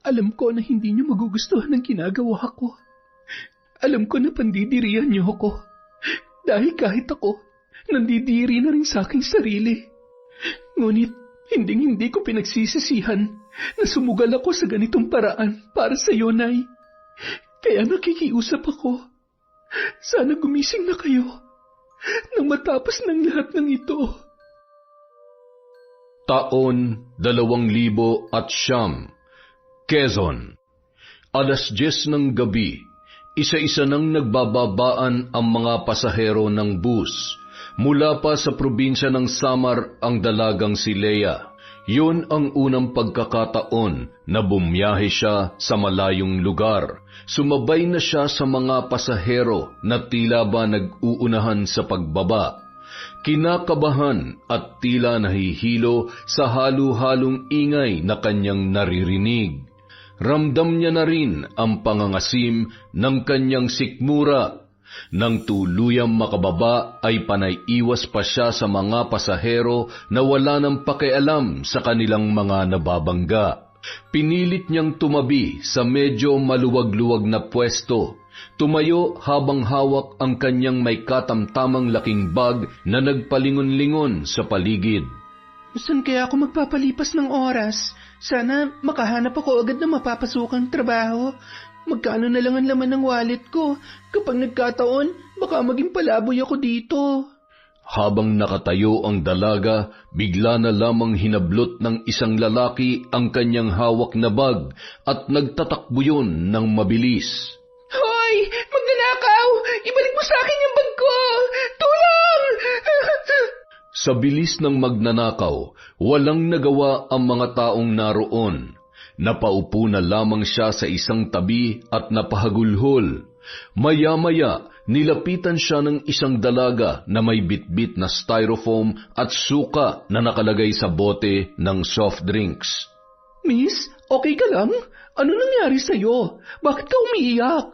Alam ko na hindi niyo magugustuhan ang ginagawa ko. Alam ko na pandidirihan niyo ako. Dahil kahit ako, nandidiri na rin sa aking sarili. Ngunit, hindi ko pinagsisisihan na sumugal ako sa ganitong paraan para sa iyo, Nay. Kaya nakikiusap ako. Sana gumising na kayo nang matapos ng lahat ng ito. Taon 2009, Quezon. 10:00 ng gabi, isa-isa nang nagbababaan ang mga pasahero ng bus. Mula pa sa probinsya ng Samar ang dalagang si Leia. Yun ang unang pagkakataon na bumiyahe siya sa malayong lugar. Sumabay na siya sa mga pasahero na tila ba nag-uunahan sa pagbaba. Kinakabahan at tila nahihilo sa halo-halong ingay na kanyang naririnig. Ramdam niya na rin ang pangangasim ng kanyang sikmura. Nang tuluyang makababa ay panay-iwas pa siya sa mga pasahero na wala nang pakialam sa kanilang mga nababangga. Pinilit niyang tumabi sa medyo maluwag-luwag na pwesto. Tumayo habang hawak ang kanyang may katamtamang laking bag na nagpalingon-lingon sa paligid. Saan kaya ako magpapalipas ng oras? Sana makahanap ako agad na mapapasukang trabaho. Magkano na lang ang laman ng wallet ko? Kapag nagkataon, baka maging palaboy ako dito. Habang nakatayo ang dalaga, bigla na lamang hinablot ng isang lalaki ang kanyang hawak na bag at nagtatakbo yun ng mabilis. Hoy! Magnanakaw! Ibalik mo sa akin yung bag ko! Tulong! Sa bilis ng magnanakaw, walang nagawa ang mga taong naroon. Napaupo na lamang siya sa isang tabi at napahagulhol. Maya-maya, nilapitan siya ng isang dalaga na may bitbit na styrofoam at suka na nakalagay sa bote ng soft drinks. Miss, okay ka lang? Ano nangyari sa'yo? Bakit ka umiiyak?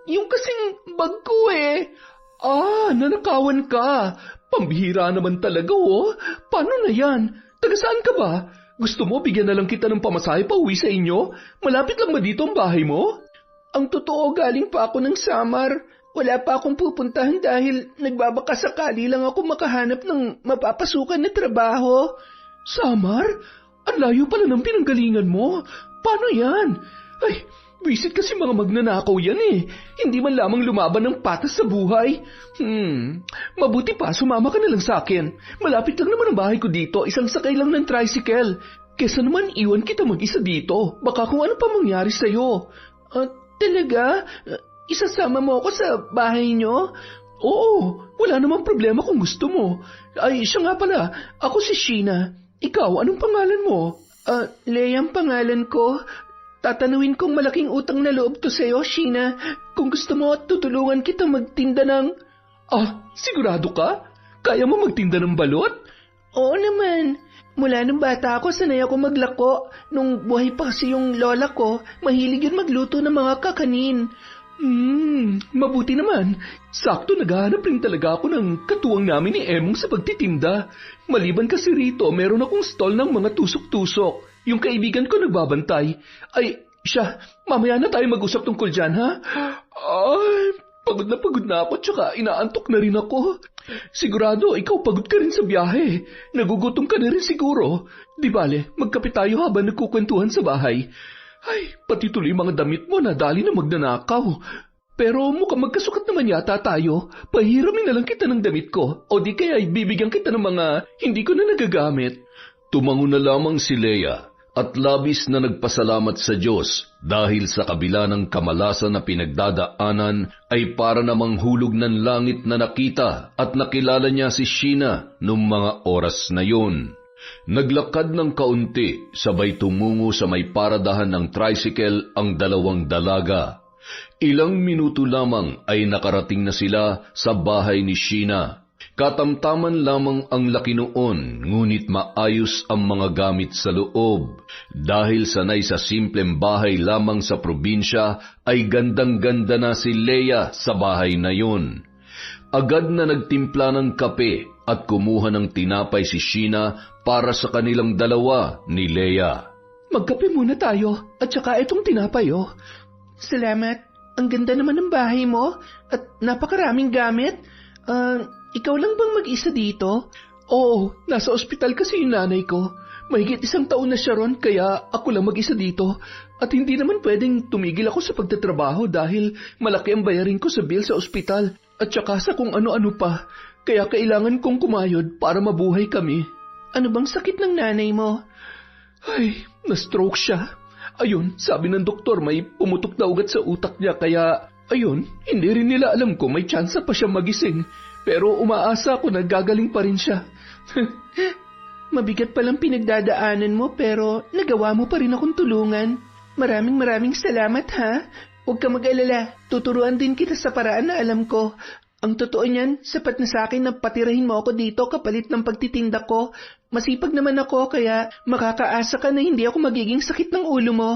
Yung kasing bag ko eh. Nanakawan ka. Pambihira naman talaga oh. Paano na yan? Taga saan ka ba? Gusto mo bigyan na lang kita ng pamasahe pa uwi sa inyo? Malapit lang ba dito ang bahay mo? Ang totoo, galing pa ako ng Samar. Wala pa akong pupuntahan dahil nagbabaka sakali lang ako makahanap ng mapapasukan na trabaho. Samar? Ang layo pala ng pinanggalingan mo. Paano yan? Ay, visit kasi mga magnanakaw yan eh. Hindi man lamang lumaban ng patas sa buhay. Mabuti pa, sumama ka na lang sa akin. Malapit lang naman ang bahay ko dito, isang sakay lang ng tricycle. Kesa naman iwan kita mag-isa dito. Baka kung ano pa mangyari sa'yo. Talaga? Isasama mo ako sa bahay nyo? Oo, wala namang problema kung gusto mo. Ay, siya nga pala, ako si Sheena. Ikaw, anong pangalan mo? Leia ang pangalan ko. Tatanuin kong malaking utang na loob to sa'yo, Sheena. Kung gusto mo, tutulungan kita magtinda ng... sigurado ka? Kaya mo magtinda ng balot? Oo naman. Mula nung bata ako, sanay ako maglako. Nung buhay pa kasi yung lola ko, mahilig yun magluto ng mga kakanin. Mabuti naman. Sakto naghahanap rin talaga ako ng katuwang namin ni Emong sa pagtitinda. Maliban kasi rito, meron akong stall ng mga tusok-tusok. Yung kaibigan ko nagbabantay. Ay, siya, mamaya na tayo mag-usap tungkol dyan, ha? Ay, pagod na ako, tsaka inaantok na rin ako. Sigurado, ikaw pagod ka rin sa biyahe. Nagugutom ka na rin siguro. Di bale, magkape tayo habang nagkukwentuhan sa bahay. Ay, pati tuloy mga damit mo na dali na magnanakaw. Pero mukhang magkasukat naman yata tayo. Pahiramin na lang kita ng damit ko. O di kaya bibigyan kita ng mga hindi ko na nagagamit. Tumango na lamang si Leia at labis na nagpasalamat sa Diyos dahil sa kabila ng kamalasan na pinagdadaanan ay para namang hulog ng langit na nakita at nakilala niya si Sheena noong mga oras na yun. Naglakad ng kaunti, sabay tumungo sa may paradahan ng tricycle ang dalawang dalaga. Ilang minuto lamang ay nakarating na sila sa bahay ni Sheena. Katamtaman lamang ang laki noon, ngunit maayos ang mga gamit sa loob. Dahil sanay sa simpleng bahay lamang sa probinsya, ay gandang-ganda na si Leia sa bahay na yun. Agad na nagtimpla ng kape at kumuha ng tinapay si Sheena para sa kanilang dalawa ni Leia. magkape muna tayo at saka itong tinapay, oh. Salamat. Ang ganda naman ng bahay mo at napakaraming gamit. Ikaw lang bang mag-isa dito? Oo, nasa ospital kasi yung nanay ko. Mahigit 1 taon na siya ron kaya ako lang mag-isa dito. At hindi naman pwedeng tumigil ako sa pagtatrabaho dahil malaki ang bayarin ko sa bill sa ospital at saka sa kung ano-ano pa. Kaya kailangan kong kumayod para mabuhay kami. Ano bang sakit ng nanay mo? Ay, na-stroke siya. Ayun, sabi ng doktor may pumutok na ugat sa utak niya kaya, ayun, hindi rin nila alam kung may tsansa pa siya magising. Pero umaasa ako na gagaling pa rin siya. Mabigat palang pinagdadaanan mo pero nagawa mo pa rin akong tulungan. Maraming salamat ha. Huwag ka mag-alala, tuturuan din kita sa paraan na alam ko. Ang totoo niyan, sapat na sa akin na patirahin mo ako dito kapalit ng pagtitinda ko. Masipag naman ako kaya makakaasa ka na hindi ako magiging sakit ng ulo mo.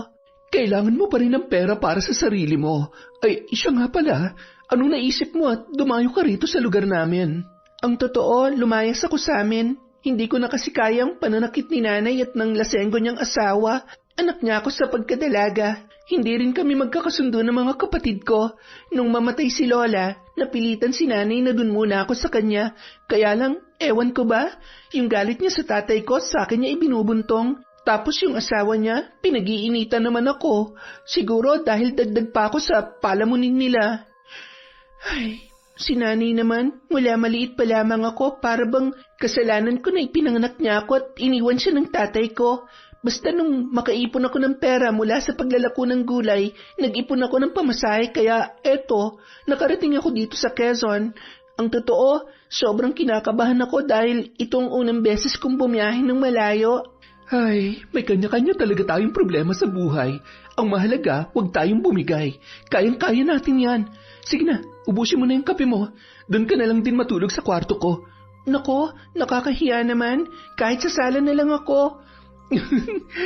Kailangan mo pa rin ng pera para sa sarili mo. Ay, siya nga pala. Anong naisip mo at dumayo ka rito sa lugar namin? Ang totoo, lumayas ako sa amin. Hindi ko na kasi kayang pananakit ni nanay at ng lasenggo niyang asawa. Anak niya ako sa pagkadalaga. Hindi rin kami magkakasundo ng mga kapatid ko. Nung mamatay si Lola, napilitan si nanay na dun muna ako sa kanya. Kaya lang, ewan ko ba, yung galit niya sa tatay ko sa akin niya ibinubuntong. Tapos yung asawa niya, pinag-iinitan naman ako. Siguro dahil dagdag pa ako sa palamunin nila. Ay, si nanay naman, mula maliit pa lamang ako para bang kasalanan ko na ipinanganak niya ako at iniwan siya ng tatay ko. Basta nung makaipon ako ng pera mula sa paglalako ng gulay, nag-ipon ako ng pamasahe kaya eto, nakarating ako dito sa Quezon. Ang totoo, sobrang kinakabahan ako dahil itong unang beses kong bumiyahe ng malayo. Ay, may kanya-kanya talaga tayong problema sa buhay. Ang mahalaga, huwag tayong bumigay. Kayang-kaya natin yan. Sige na, ubusin mo na yung kape mo. Doon ka na lang din matulog sa kwarto ko. Nako, nakakahiya naman. Kahit sa sala na lang ako.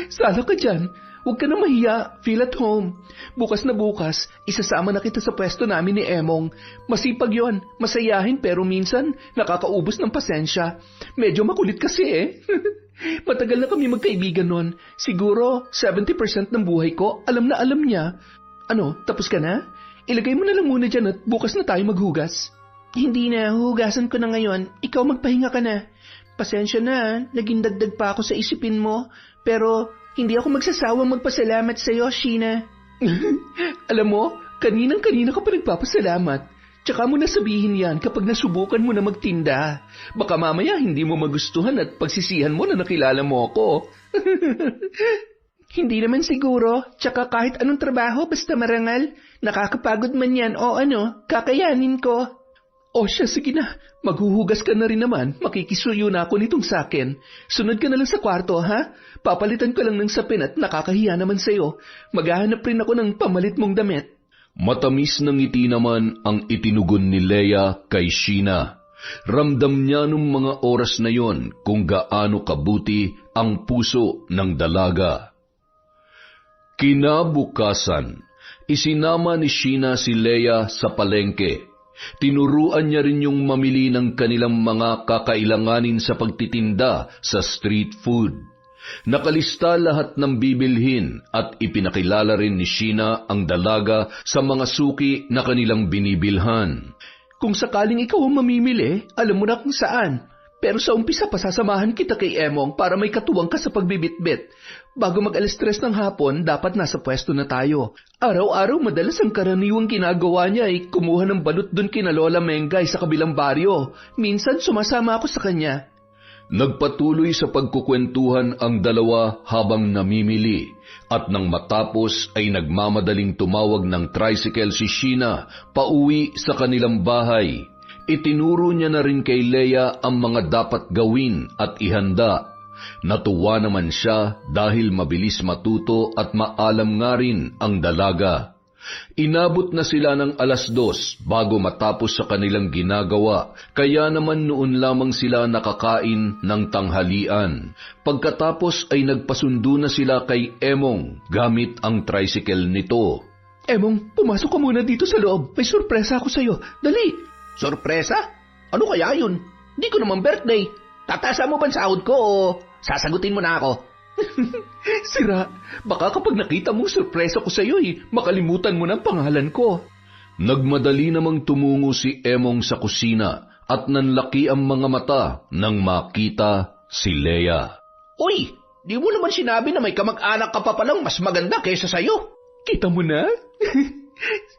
Sala ka dyan. Huwag ka na mahiya. Feel at home. Bukas na bukas, isasama na kita sa pwesto namin ni Emong. Masipag yon, masayahin pero minsan nakakaubos ng pasensya. Medyo makulit kasi eh. Matagal na kami magkaibigan nun. Siguro 70% ng buhay ko alam na alam niya. Ano, tapos ka na? Ilagay mo na lang muna dyan at bukas na tayo maghugas. Hindi na, hugasan ko na ngayon. Ikaw magpahinga ka na. Pasensya na, naging dagdag pa ako sa isipin mo. Pero hindi ako magsasawang magpasalamat sa iyo, Sheena. Alam mo, kaninang-kanina ka pa nagpapasalamat. Tsaka mo na sabihin yan kapag nasubukan mo na magtinda. Baka mamaya hindi mo magustuhan at pagsisihan mo na nakilala mo ako. Hindi naman siguro. Tsaka kahit anong trabaho basta marangal, nakakapagod man yan o ano, kakayanin ko. O siya, sige na. Maghuhugas ka na rin naman. Makikisuyo na ako nitong sakin. Sunod ka na lang sa kwarto, ha? Papalitan ko lang ng sapin at nakakahiya naman sa'yo. Maghahanap rin ako ng pamalit mong damit. Matamis ng ngiti naman ang itinugon ni Leia kay Sheena. Ramdam niya nung mga oras na yon kung gaano kabuti ang puso ng dalaga. Kinabukasan, isinama ni Sheena si Leia sa palengke. Tinuruan niya rin yung mamili ng kanilang mga kakailanganin sa pagtitinda sa street food. Nakalista lahat ng bibilhin at ipinakilala rin ni Sheena ang dalaga sa mga suki na kanilang binibilhan. Kung sakaling ikaw ang mamimili, alam mo na kung saan. Pero sa umpisa pasasamahan kita kay Emong para may katuwang ka sa pagbibitbit. Bago mag-alas 3 ng hapon, dapat nasa pwesto na tayo. Araw-araw madalas ang karaniwang ginagawa niya ay kumuha ng balut dun kina Lola Mengay sa kabilang baryo. Minsan sumasama ako sa kanya. Nagpatuloy sa pagkukwentuhan ang dalawa habang namimili at nang matapos ay nagmamadaling tumawag ng tricycle si Sheena pauwi sa kanilang bahay. Itinuro niya na rin kay Leia ang mga dapat gawin at ihanda. Natuwa naman siya dahil mabilis matuto at maalam nga rin ang dalaga. Inabot na sila ng 2:00 bago matapos sa kanilang ginagawa, kaya naman noon lamang sila nakakain ng tanghalian. Pagkatapos ay nagpasundo na sila kay Emong gamit ang tricycle nito. Emong, pumasok ka muna dito sa loob. May sorpresa ako sa'yo. Dali! Sorpresa? Ano kaya yun? Di ko naman birthday. Tatasa mo ba ang sahod ko o sasagutin mo na ako? Sira, baka kapag nakita mong sorpresa ko sa'yo makalimutan mo ng pangalan ko. Nagmadali namang tumungo si Emong sa kusina at nanlaki ang mga mata nang makita si Leia. Uy, di mo naman sinabi na may kamag-anak ka pa palang mas maganda kaysa sa'yo. Kita mo na?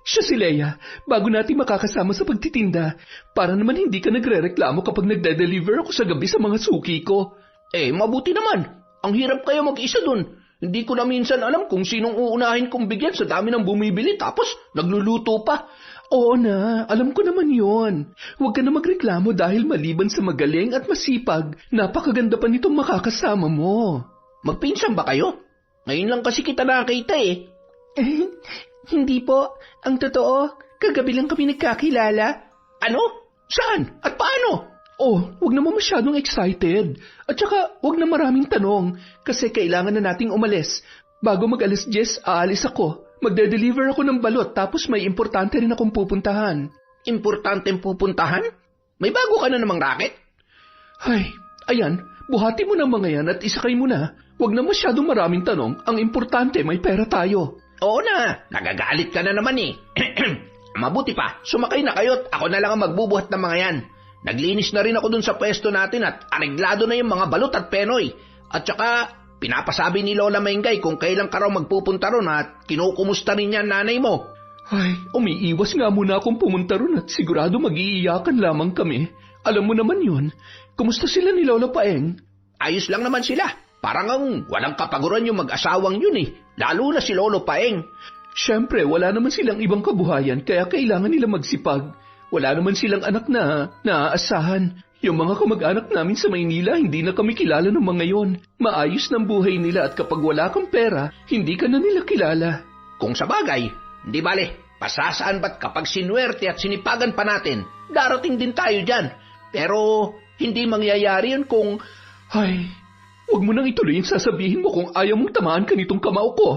Siya si Leia, bago natin makakasama sa pagtitinda, para naman hindi ka nagre-reklamo kapag nagde-deliver ako sa gabi sa mga suki ko. Mabuti naman. Ang hirap kaya mag-isa dun. Hindi ko na minsan alam kung sinong uunahin kong bigyan sa dami ng bumibili tapos nagluluto pa. Oo na, alam ko naman yon. Huwag ka na magreklamo dahil maliban sa magaling at masipag, napakaganda pa nitong makakasama mo. Magpinsan ba kayo? Ngayon lang kasi kita nakita Hindi po. Ang totoo, kagabi lang kami nagkakilala. Ano? Saan? At paano? Huwag naman masyadong excited. At saka, huwag na maraming tanong kasi kailangan na nating umalis. Bago mag-alas 10, aalis ako. Magde-deliver ako ng balot tapos may importante rin akong pupuntahan. Importanteng pupuntahan? May bago ka na namang racket? Ay, ayan, buhati mo ng mga yan at isakay mo na. Huwag na masyadong maraming tanong. Ang importante, may pera tayo. Oo na, nagagalit ka na naman Mabuti pa, sumakay na kayo at ako na lang ang magbubuhat ng mga yan. Naglinis na rin ako dun sa pwesto natin at areglado na yung mga balot at penoy. At saka, pinapasabi ni Lola Mengay kung kailan ka raw magpupunta ron at kinukumusta rin niya nanay mo. Ay, umiiwas nga muna akong pumunta ron at sigurado mag-iiyakan lamang kami. Alam mo naman yun. Kumusta sila ni Lola Paeng? Ayos lang naman sila. Parang ang walang kapaguran yung mag-asawang yun Lalo na si Lolo Paeng. Siyempre, wala naman silang ibang kabuhayan kaya kailangan nila magsipag. Wala naman silang anak na naaasahan. Yung mga kamag-anak namin sa Maynila, hindi na kami kilala ng mga yon. Maayos ng buhay nila at kapag wala kang pera, hindi ka na nila kilala. Kung sa bagay, hindi bale, pasasaan ba't kapag sinuwerte at sinipagan pa natin, darating din tayo dyan. Pero hindi mangyayari yun kung... Ay, huwag mo nang ituloy yung sasabihin mo kung ayaw mong tamaan ka nitong kamao ko.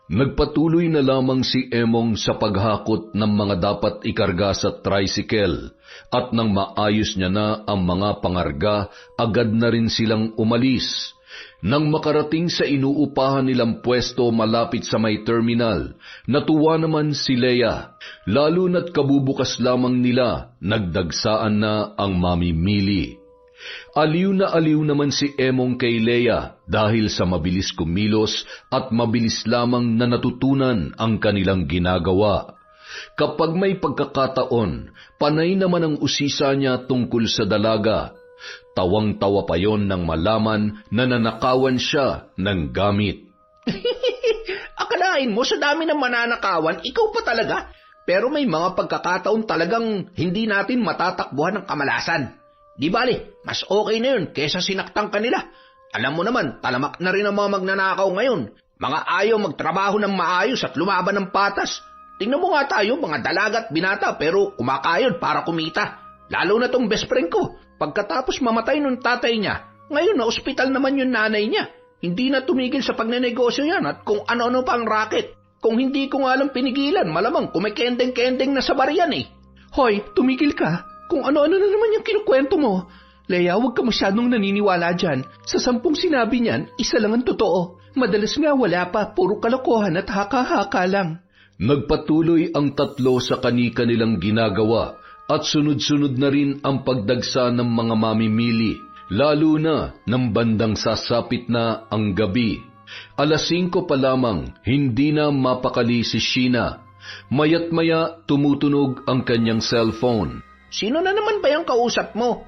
Nagpatuloy na lamang si Emong sa paghakot ng mga dapat ikarga sa tricycle at nang maayos niya na ang mga pangarga, agad na rin silang umalis. Nang makarating sa inuupahan nilang pwesto malapit sa may terminal, natuwa naman si Leia, lalo na't kabubukas lamang nila, nagdagsaan na ang mamimili. Aliw na aliw naman si Emong kay Leia dahil sa mabilis kumilos at mabilis lamang na natutunan ang kanilang ginagawa. Kapag may pagkakataon, panay naman ang usisa niya tungkol sa dalaga. Tawang-tawa pa yon nang malaman na nanakawan siya ng gamit. Akalain mo sa dami ng mananakawan, ikaw pa talaga. Pero may mga pagkakataon talagang hindi natin matatakbuhan ng kamalasan. Di bale, mas okay na yun kesa sinaktan ka nila. Alam mo naman, talamak na rin ang mga magnanakaw ngayon. Mga ayaw magtrabaho ng maayos at lumaban ng patas. Tingnan mo nga tayo, mga dalagat binata pero kumakayod para kumita. Lalo na tong best friend ko. Pagkatapos mamatay nung tatay niya, ngayon na ospital naman yung nanay niya. Hindi na tumigil sa pagnenegosyo yan at kung ano-ano pa ang racket. Kung hindi ko nga lang pinigilan, malamang kumikendeng-kendeng na sa bariyan Hoy, tumigil ka. Kung ano-ano na naman yung kinukwento mo. Leia, huwag ka masyadong naniniwala dyan. Sa 10 sinabi niyan, isa lang ang totoo. Madalas nga wala pa, puro kalokohan at haka-haka lang. Nagpatuloy ang tatlo sa kani-kanilang ginagawa at sunod-sunod na rin ang pagdagsa ng mga mamimili, lalo na ng bandang sasapit na ang gabi. 5:00 pa lamang, hindi na mapakali si Sheena. Mayat-maya tumutunog ang kanyang cellphone. Sino na naman ba yung kausap mo?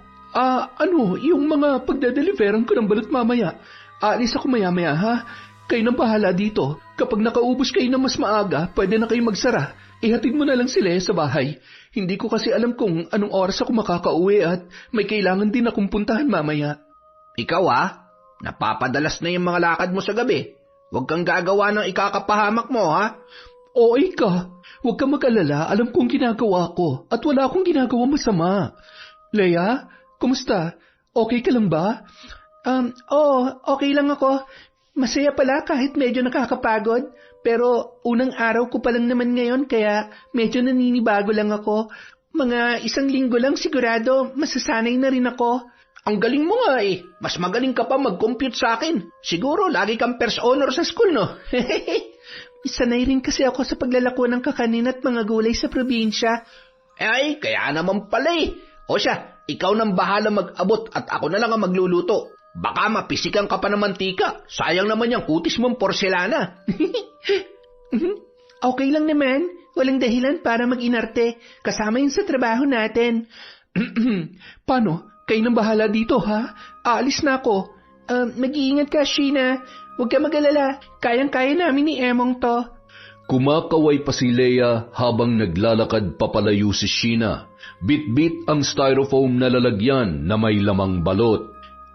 Yung mga pagdedeliveran ko ng balot mamaya. Aalis ako maya-maya ha. Kayo nang bahala dito. Kapag nakaubos kayo na mas maaga, pwede na kayo magsara. Ihatid mo na lang sila sa bahay. Hindi ko kasi alam kung anong oras ako makakauwi at may kailangan din akong puntahan mamaya. Ikaw napapadalas na yung mga lakad mo sa gabi. Huwag kang gagawa ng ikakapahamak mo Oo, ka. Huwag kang mag-alala, alam kong ginagawa ko at wala akong ginagawa masama. Leia, kumusta? Okay ka lang ba? Okay lang ako. Masaya pala kahit medyo nakakapagod. Pero unang araw ko pa lang naman ngayon kaya medyo naninibago lang ako. Mga 1 linggo lang sigurado masasanay na rin ako. Ang galing mo nga eh. Mas magaling ka pa mag-compute sa akin. Siguro lagi kang first honor sa school, no? Sanay rin kasi ako sa paglalako ng kakanin at mga gulay sa probinsya. Ay, kaya naman pala eh. O siya, ikaw nang bahala mag-abot at ako na lang ang magluluto. Baka mapisikan ka pa ng mantika. Sayang naman yung kutis mong porselana. Okay lang naman. Walang dahilan para mag-inarte. Kasama yun sa trabaho natin. Paano? Kayo nang bahala dito, ha? Aalis na ako. Mag-iingat ka, Sheena. Huwag ka mag-alala. Kayang-kaya namin ni Emong to. Kumakaway pa si Leia habang naglalakad papalayo si Sheena. Bit-bit ang styrofoam na lalagyan na may lamang balot.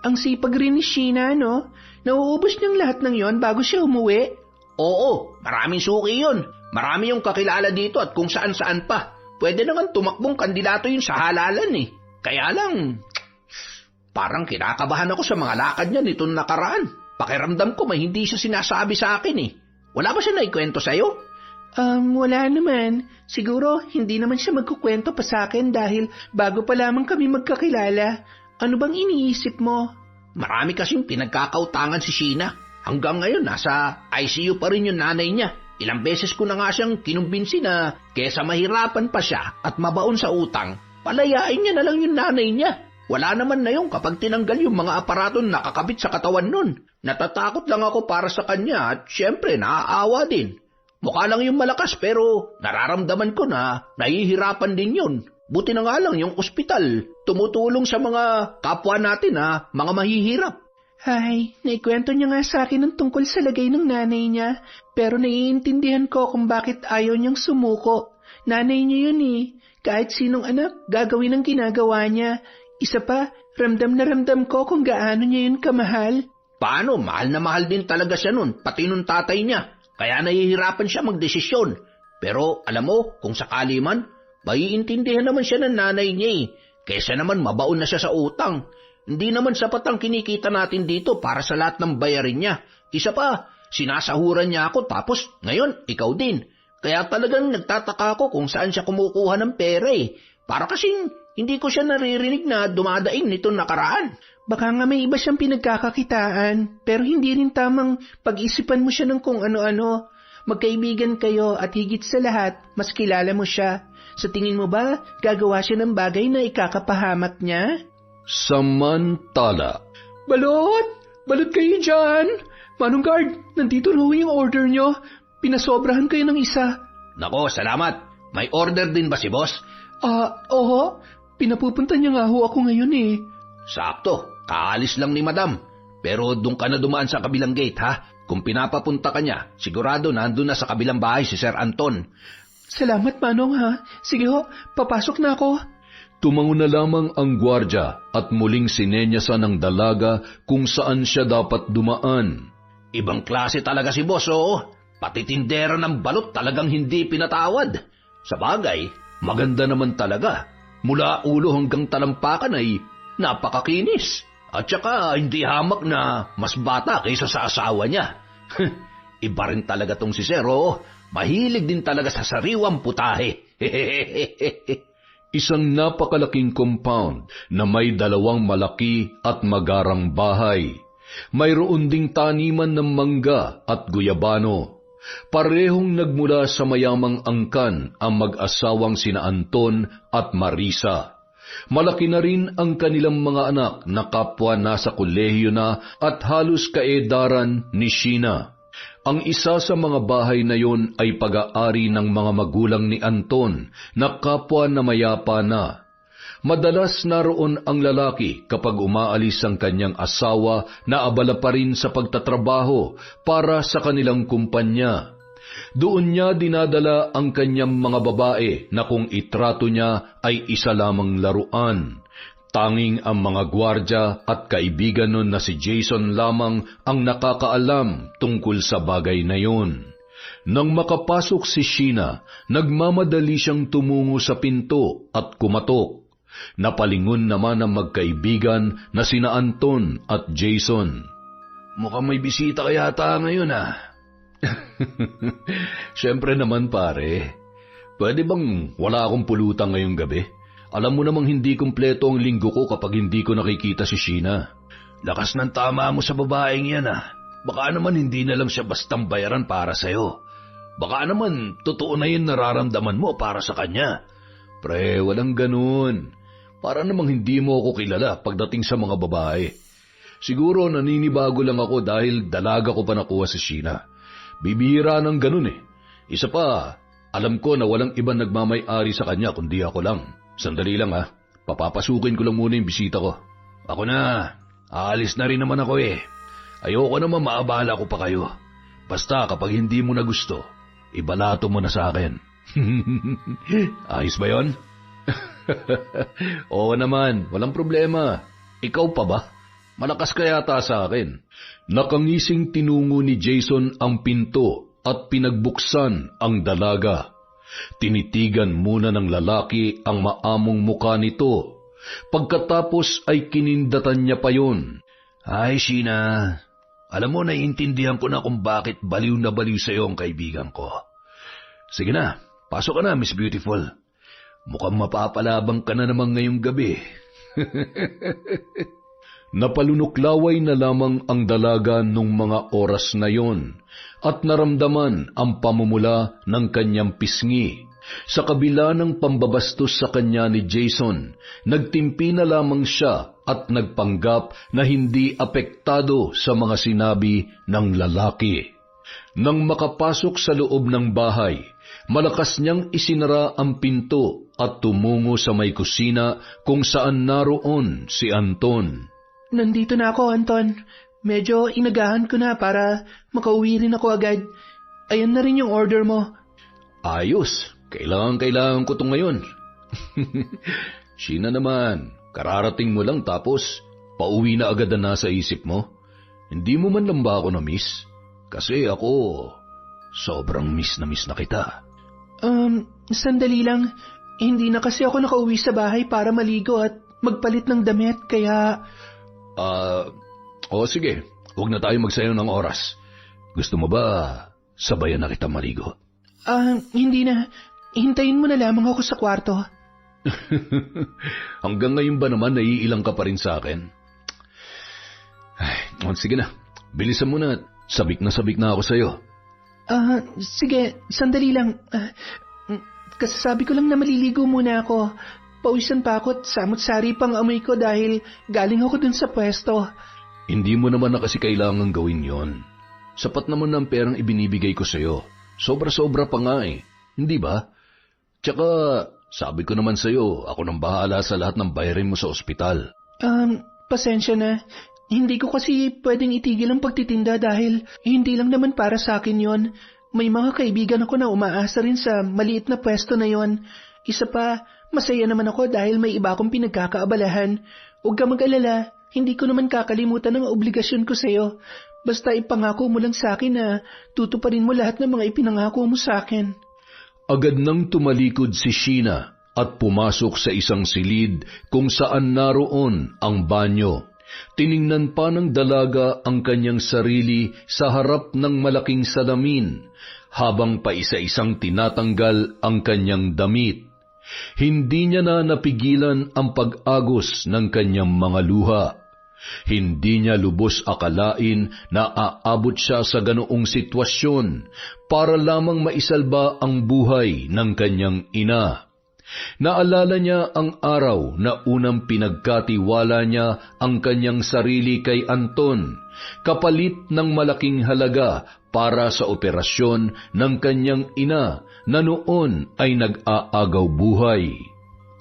Ang sipag rin ni Sheena, no? Nauubos niyang lahat ng yon bago siya umuwi. Oo, maraming suki yun. Marami yung kakilala dito at kung saan-saan pa. Pwede naman tumakbong kandidato yun sa halalan eh. Kaya lang, parang kinakabahan ako sa mga lakad niya nitong nakaraan. Pakiramdam ko may hindi siya sinasabi sa akin eh. Wala ba siya naikwento sa'yo? Wala naman. Siguro hindi naman siya magkukwento pa sa akin dahil bago pa lamang kami magkakilala. Ano bang iniisip mo? Marami kasing pinagkakautangan si Sheena. Hanggang ngayon nasa ICU pa rin yung nanay niya. Ilang beses ko na nga siyang kinumbinsi na kesa mahirapan pa siya at mabaon sa utang, palayain niya na lang yung nanay niya. Wala naman na yung kapag tinanggal yung mga aparato na nakakabit sa katawan nun. Natatakot lang ako para sa kanya at syempre naaawa din. Mukha lang yung malakas pero nararamdaman ko na nahihirapan din yun. Buti na nga lang yung ospital tumutulong sa mga kapwa natin na mga mahihirap. Ay, naikwento niya nga sa akin ng tungkol sa lagay ng nanay niya, pero naiintindihan ko kung bakit ayaw niyang sumuko. Nanay niya yun eh. Kahit sinong anak, gagawin ang ginagawa niya. Isa pa, ramdam na ramdam ko kung gaano niya yun kamahal. Paano? Mahal na mahal din talaga siya nun, pati nung tatay niya. Kaya nahihirapan siya magdesisyon. Pero alam mo, kung sakali man, maiintindihan naman siya ng nanay niya eh. Kesa naman mabaon na siya sa utang. Hindi naman sapat ang kinikita natin dito para sa lahat ng bayarin niya. Isa pa, sinasahuran niya ako tapos ngayon ikaw din. Kaya talagang nagtataka ako kung saan siya kumukuha ng pera eh. Para kasing hindi ko siya naririnig na dumadaing nitong nakaraan. Baka nga may iba siyang pinagkakakitaan, pero hindi rin tamang pag-isipan mo siya ng kung ano-ano. Magkaibigan kayo at higit sa lahat, mas kilala mo siya. Sa tingin mo ba, gagawa siya ng bagay na ikakapahamak niya? Samantala. Balot! Balot kayo dyan! Manong guard, nandito na yung order nyo. Pinasobrahan kayo ng isa. Nako, salamat. May order din ba si boss? Oo. Pinapupunta niya nga ho ako ngayon eh. Sakto, kaalis lang ni madam. Pero doon ka na dumaan sa kabilang gate ha. Kung pinapapunta ka niya, sigurado nandun na sa kabilang bahay si Sir Anton. Salamat Manong ha. Sige ho, papasok na ako. Tumango na lamang ang gwardya at muling sinenyasan ng dalaga kung saan siya dapat dumaan. Ibang klase talaga si boss, oo. Pati tindera ng balot talagang hindi pinatawad. Sa bagay, maganda naman talaga. Mula ulo hanggang talampakan ay napakakinis. At saka hindi hamak na mas bata kaysa sa asawa niya. Iba rin talaga tong si Sir, oo. Mahilig din talaga sa sariwang putahe. Isang napakalaking compound na may 2 malaki at magarang bahay. Mayroon ding taniman ng mangga at guyabano. Parehong nagmula sa mayamang angkan ang mag-asawang sina Anton at Marisa. Malaki na rin ang kanilang mga anak na kapwa nasa kolehiyo na at halos kaedaran ni Sheena. Ang isa sa mga bahay na yon ay pag-aari ng mga magulang ni Anton na kapwa na mayapa na. Madalas naroon ang lalaki kapag umaalis ang kanyang asawa na abala pa rin sa pagtatrabaho para sa kanilang kumpanya. Doon niya dinadala ang kanyang mga babae na kung itrato niya ay isa lamang laruan. Tanging ang mga gwardya at kaibigan nun na si Jason lamang ang nakakaalam tungkol sa bagay na yon. Nang makapasok si Sheena, nagmamadali siyang tumungo sa pinto at kumatok. Napalingon naman ang magkaibigan na sina Anton at Jason. Mukhang may bisita kaya ata ngayon Siyempre naman pare. Pwede bang wala akong pulutan ngayong gabi? Alam mo namang hindi kumpleto ang linggo ko kapag hindi ko nakikita si Sheena. Lakas ng tama mo sa babaeng yan Baka naman hindi na lang siya bastang bayaran para sa'yo. Baka naman totoo na yung nararamdaman mo para sa kanya. Pre, walang ganun. Para namang hindi mo ako kilala pagdating sa mga babae. Siguro naninibago lang ako dahil dalaga ko pa nakuha si Sheena. Bibihira ng ganun Isa pa, alam ko na walang ibang nagmamay-ari sa kanya kundi ako lang. Sandali lang papapasukin ko lang muna yung bisita ko. Ako na, aalis na rin naman ako Ayoko naman maabala ko pa kayo. Basta kapag hindi mo na gusto, ibalato mo na sa akin. Ayos ba yon? Oo naman, walang problema. Ikaw pa ba? Malakas ka yata sa akin. Nakangising tinungo ni Jason ang pinto at pinagbuksan ang dalaga. Tinitigan muna ng lalaki ang maamong muka nito. Pagkatapos ay kinindatan niya pa yon. Ay, Sheena, alam mo, naiintindihan ko na kung bakit baliw na baliw sa'yo ang kaibigan ko. Sige na, pasok ka na, Miss Beautiful. Mukhang mapapalabang ka na naman ngayong gabi. Napalunuklaway na lamang ang dalaga nung mga oras na yon at naramdaman ang pamumula ng kanyang pisngi. Sa kabila ng pambabastos sa kanya ni Jason, nagtimpi na lamang siya at nagpanggap na hindi apektado sa mga sinabi ng lalaki. Nang makapasok sa loob ng bahay, malakas niyang isinara ang pinto at tumungo sa may kusina kung saan naroon si Anton. Nandito na ako, Anton. Medyo inagahan ko na para makauwi rin ako agad. Ayan na rin yung order mo. Ayos. Kailangan ko itong ngayon. Sheena naman, kararating mo lang tapos pauwi na agad na nasa isip mo. Hindi mo man lang ba ako na-miss? Kasi ako, sobrang miss na kita. Sandali lang. Hindi na kasi ako nakauwi sa bahay para maligo at magpalit ng damit, kaya... sige. Huwag na tayo magsayang ng oras. Gusto mo ba sabayan na kita maligo? Hindi na. Hintayin mo na lamang ako sa kwarto. Hanggang ngayon ba naman naiilang ka pa rin sa akin? Sige na. Bilisan mo na. Sabik na ako sa'yo. Sige. Sandali lang. Kasasabi ko lang na maliligo muna ako. Pawisan pa ako at samot-sari pang amoy ko dahil galing ako dun sa pwesto. Hindi mo naman na kasi kailangan gawin yon. Sapat naman ng perang ibinibigay ko sa'yo. Sobra-sobra pa nga Hindi ba? Tsaka, sabi ko naman sa'yo, ako nang bahala sa lahat ng bayarin mo sa ospital. Pasensya na. Hindi ko kasi pwedeng itigil ang pagtitinda dahil hindi lang naman para sa akin yon. May mga kaibigan ako na umaasa rin sa maliit na pwesto na yon. Isa pa, masaya naman ako dahil may iba akong pinagkakaabalahan. Huwag ka mag-alala, hindi ko naman kakalimutan ang obligasyon ko sa'yo. Basta ipangako mo lang sa akin na tutuparin mo lahat ng mga ipinangako mo sa akin. Agad nang tumalikod si Sheena at pumasok sa isang silid kung saan naroon ang banyo. Tiningnan pa ng dalaga ang kanyang sarili sa harap ng malaking salamin habang pa isa-isang tinatanggal ang kanyang damit. Hindi niya na napigilan ang pag-agos ng kanyang mga luha. Hindi niya lubos akalain na aabot siya sa ganoong sitwasyon para lamang maisalba ang buhay ng kanyang ina. Naalala niya ang araw na unang pinagkatiwala niya ang kanyang sarili kay Anton, kapalit ng malaking halaga para sa operasyon ng kanyang ina na noon ay nag-aagaw buhay.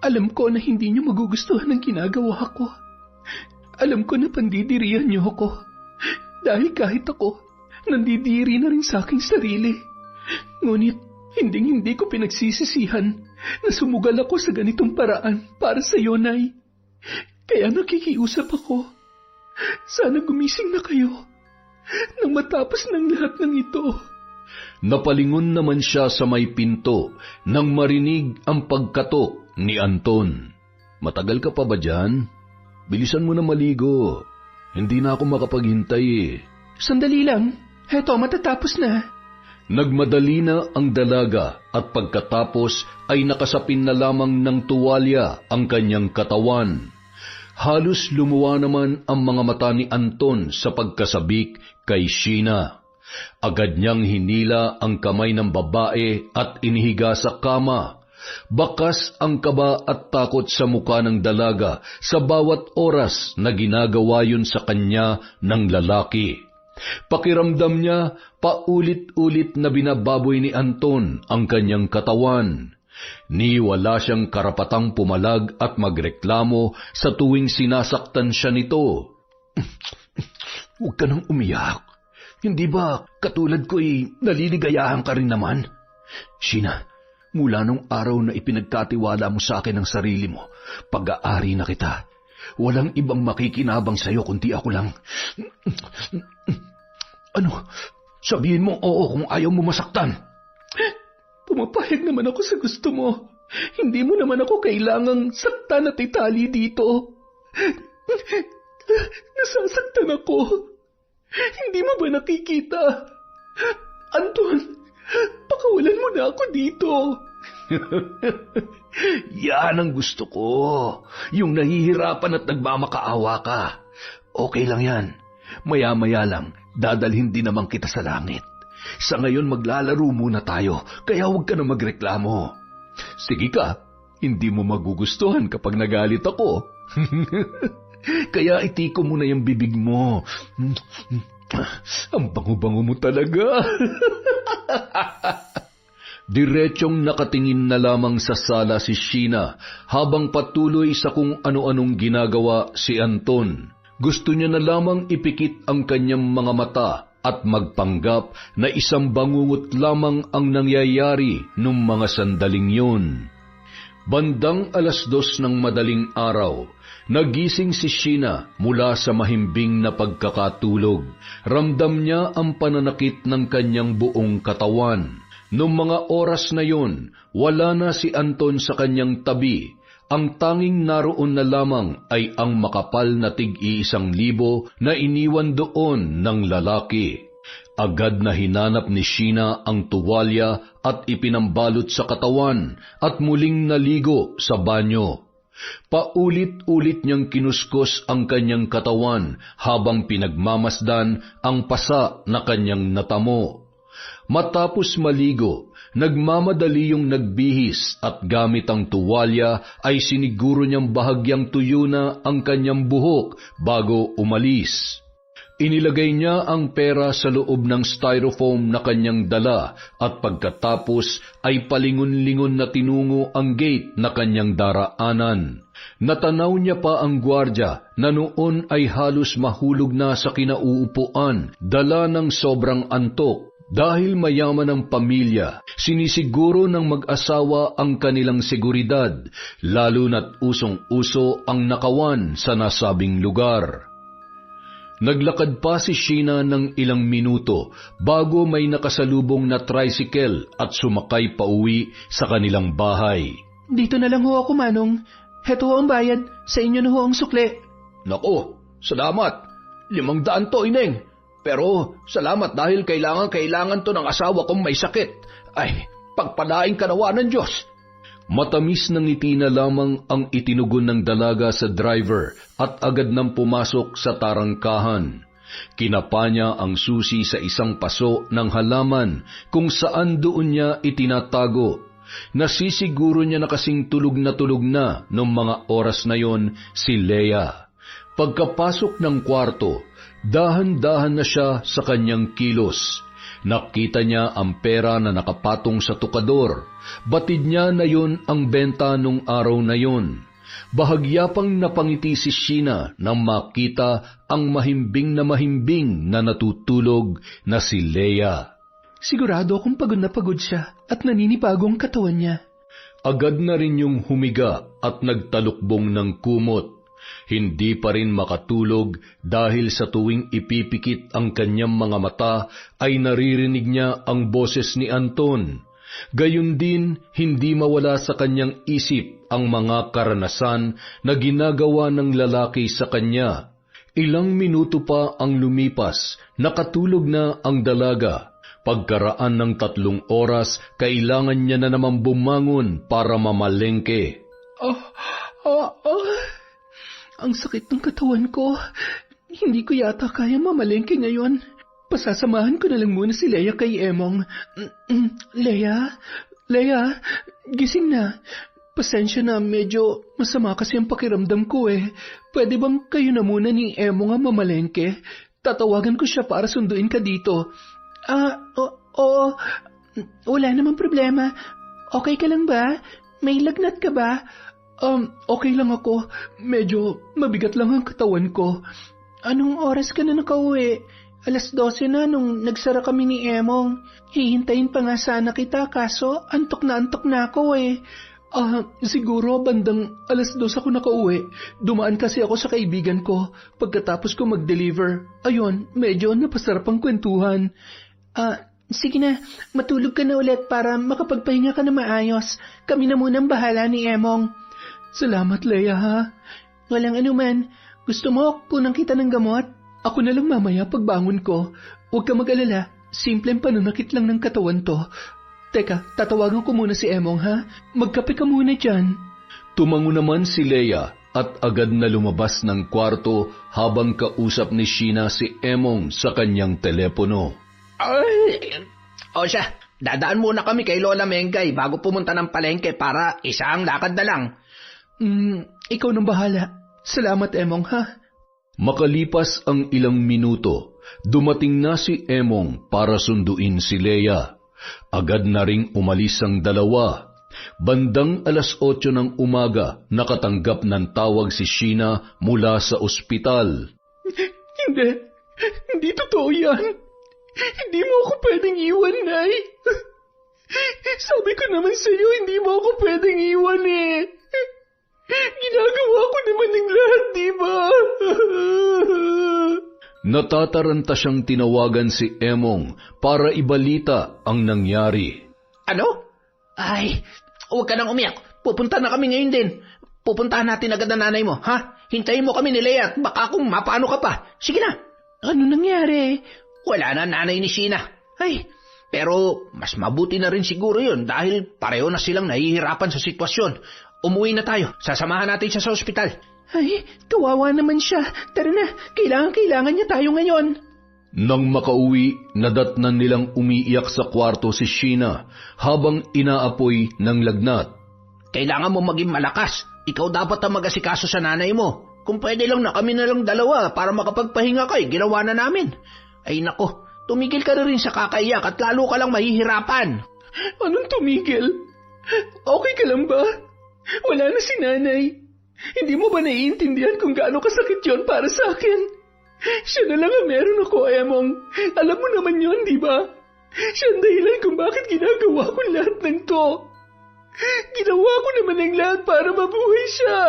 Alam ko na hindi niyo magugustuhan ang ginagawa ko. Alam ko na pandidirihan niyo ako. Dahil kahit ako, nandidiri na rin sa aking sarili. Ngunit, hindi ko pinagsisisihan na sumugal ako sa ganitong paraan para sa iyo, Nay. Kaya nakikiusap ako. Sana gumising na kayo nang matapos ng lahat ng ito. Napalingon naman siya sa may pinto nang marinig ang pagkatok ni Anton. Matagal ka pa ba dyan? Bilisan mo na maligo. Hindi na ako makapaghintay Sandali lang. Heto, matatapos na. Nagmadali na ang dalaga at pagkatapos ay nakasapin na lamang ng tuwalya ang kanyang katawan. Halos lumuwa naman ang mga mata ni Anton sa pagkasabik kay Sheena. Agad niyang hinila ang kamay ng babae at inihiga sa kama. Bakas ang kaba at takot sa muka ng dalaga sa bawat oras na ginagawa yun sa kanya ng lalaki. Pakiramdam niya, paulit-ulit na binababoy ni Anton ang kanyang katawan. Ni wala siyang karapatang pumalag at magreklamo sa tuwing sinasaktan siya nito. Huwag ka nang umiyak. Hindi ba katulad ko'y naliligayahan ka rin naman? Sheena, mula nung araw na ipinagkatiwala mo sa akin ang sarili mo, pag-aari na kita. Walang ibang makikinabang sa'yo kundi ako lang. Ano? Sabihin mo oo kung ayaw mo masaktan. Pumapahig naman ako sa gusto mo. Hindi mo naman ako kailangang saktan at itali dito. Nasasaktan ako. Hindi mo ba nakikita? Anton, pakawalan mo na ako dito. Yan ang gusto ko. Yung nahihirapan at nagmamakaawa ka. Okay lang yan. Maya-maya lang, dadalhin din naman kita sa langit. Sa ngayon maglalaro muna tayo, kaya huwag ka na magreklamo. Sige ka, hindi mo magugustuhan kapag nagalit ako. Kaya itiko mo na yung bibig mo. Ang bango-bango mo talaga. Diretsyong nakatingin na lamang sa sala si Sheena habang patuloy sa kung ano-anong ginagawa si Anton. Gusto niya na lamang ipikit ang kanyang mga mata at magpanggap na isang bangungot lamang ang nangyayari nung mga sandaling yun. Bandang 2:00 ng madaling araw, nagising si Sheena mula sa mahimbing na pagkakatulog. Ramdam niya ang pananakit ng kanyang buong katawan. Noong mga oras na yun, wala na si Anton sa kanyang tabi. Ang tanging naroon na lamang ay ang makapal na tig-1,000 na iniwan doon ng lalaki. Agad na hinanap ni Sheena ang tuwalya at ipinambalot sa katawan at muling naligo sa banyo. Paulit-ulit niyang kinuskos ang kanyang katawan habang pinagmamasdan ang pasa na kanyang natamo. Matapos maligo, nagmamadali yung nagbihis at gamit ang tuwalya ay siniguro niyang bahagyang tuyo na ang kanyang buhok bago umalis. Inilagay niya ang pera sa loob ng styrofoam na kanyang dala at pagkatapos ay palingon-lingon na tinungo ang gate na kanyang daraanan. Natanaw niya pa ang gwardya na noon ay halos mahulog na sa kinauupuan, dala ng sobrang antok. Dahil mayaman ang pamilya, sinisiguro ng mag-asawa ang kanilang seguridad, lalo na't usong-uso ang nakawan sa nasabing lugar. Naglakad pa si Sheena ng ilang minuto bago may nakasalubong na tricycle at sumakay pauwi sa kanilang bahay. Dito na lang ho ako, Manong. Heto ho ang bayad. Sa inyo na ho ang sukle. Nako, salamat. 500 to, Ineng. Pero salamat dahil kailangan to ng asawa kong may sakit. Ay, pagpalain ka nawa ng Diyos. Matamis ng ngiti na lamang ang itinugon ng dalaga sa driver at agad nang pumasok sa tarangkahan. Kinapa niya ang susi sa isang paso ng halaman kung saan doon niya itinatago. Nasisiguro niya na kasing tulog na noong mga oras na yon si Leia. Pagkapasok ng kwarto, dahan-dahan na siya sa kanyang kilos. Nakita niya ang pera na nakapatong sa tukador. Batid niya na yun ang benta nung araw na yun. Bahagya pang napangiti si Sheena nang makita ang mahimbing na natutulog na si Leia. Sigurado akong pagod na pagod siya at naninibago ang katawan niya. Agad na rin yung humiga at nagtalukbong ng kumot. Hindi pa rin makatulog dahil sa tuwing ipipikit ang kanyang mga mata ay naririnig niya ang boses ni Anton. Gayun din, hindi mawala sa kanyang isip ang mga karanasan na ginagawa ng lalaki sa kanya. Ilang minuto pa ang lumipas, nakatulog na ang dalaga. Pagkaraan ng 3 oras, kailangan niya na naman bumangon para mamalengke. Ang sakit ng katawan ko. Hindi ko yata kaya mamalengke ngayon. Pasasamahan ko na lang muna si Leia kay Emong. Leia? Leia, gising na. Pasensya na, medyo masama kasi ang pakiramdam ko eh. Pwede bang kayo na muna ni Emong ang mamalengke? Tatawagan ko siya para sunduin ka dito. Oo. Wala namang problema. Okay ka lang ba? May lagnat ka ba? Okay lang ako. Medyo mabigat lang ang katawan ko. Anong oras ka na nakauwi? 12:00 na nung nagsara kami ni Emong. Hihintayin pa nga sana kita kaso antok na ako eh. Siguro bandang 12:00 ako nakauwi. Dumaan kasi ako sa kaibigan ko pagkatapos ko mag-deliver. Ayun, medyo napasarap ang kwentuhan. Sige na, matulog ka na ulit para makapagpahinga ka na maayos. Kami na munang bahala ni Emong. Salamat, Leia, ha? Walang anuman. Gusto mo, kunang kita ng gamot? Ako na lang mamaya pagbangon ko. Huwag ka mag-alala. Simpleng pananakit lang ng katawan to. Teka, tatawagan ko muna si Emong, ha? Magkape ka muna dyan. Tumango naman si Leia at agad na lumabas ng kwarto habang kausap ni Sheena si Emong sa kanyang telepono. O siya, dadaan muna kami kay Lola Mengay bago pumunta ng palengke para isang lakad na lang. Ikaw nang bahala. Salamat, Emong, ha? Makalipas ang ilang minuto, dumating na si Emong para sunduin si Leia. Agad na ring umalis ang dalawa. Bandang 8:00 ng umaga, nakatanggap ng tawag si Sheena mula sa ospital. Hindi totoo yan. Hindi mo ako pwedeng iwan, Nay. Sabi ko naman sa'yo, hindi mo ako pwedeng iwan eh. Ginagawa ko naman ng lahat, di ba? Natataranta siyang tinawagan si Emong para ibalita ang nangyari. Ano? Ay, huwag ka nang umiyak. Pupunta na kami ngayon din. Pupuntahan natin agad ang nanay mo, ha? Hintayin mo kami ni Leia at baka kung mapaano ka pa. Sige na. Ano nangyari? Wala na nanay ni Sheena. Ay, pero mas mabuti na rin siguro yun dahil pareho na silang nahihirapan sa sitwasyon. Umuwi na tayo. Sasamahan natin siya sa ospital. Ay, kawawa naman siya. Tara na, kailangan niya tayo ngayon. Nang makauwi, nadatnan nilang umiiyak sa kwarto si Sheena habang inaapoy ng lagnat. Kailangan mo maging malakas. Ikaw dapat ang mag-asikaso sa nanay mo. Kung pwede lang na kami na lang dalawa para makapagpahinga ka, ginawa na namin. Ay nako, tumigil ka na rin sa kakaiyak at lalo ka lang mahihirapan. Anong tumigil? Okay ka lang ba? Wala na si nanay. Hindi mo ba naiintindihan kung gaano kasakit yon para sa akin? Siya na lang ang meron ako, Emong. Alam mo naman yon, di ba? Siya ang dahilan kung bakit ginagawa ko lahat ng to. Ginawa ko naman ang lahat para mabuhay siya.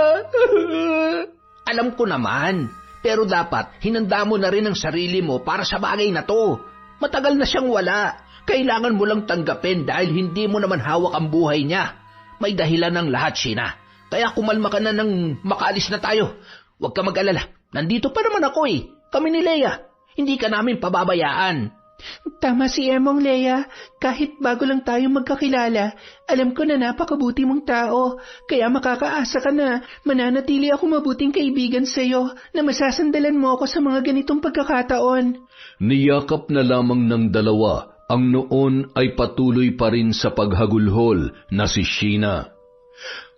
Alam ko naman, pero dapat hinanda mo na rin ang sarili mo para sa bagay na to. Matagal na siyang wala. Kailangan mo lang tanggapin dahil hindi mo naman hawak ang buhay niya. May dahilan ng lahat, Sheena. Kaya kumalma ka na nang makaalis na tayo. Huwag ka mag-alala. Nandito pa naman ako eh. Kami ni Leia. Hindi ka namin pababayaan. Tama si Emong, Leia. Kahit bago lang tayo magkakilala, alam ko na napakabuti mong tao. Kaya makakaasa ka na mananatili ako mabuting kaibigan sa'yo na masasandalan mo ako sa mga ganitong pagkakataon. Niyakap na lamang ng dalawa ang noon ay patuloy pa rin sa paghagulhol na si Sheena.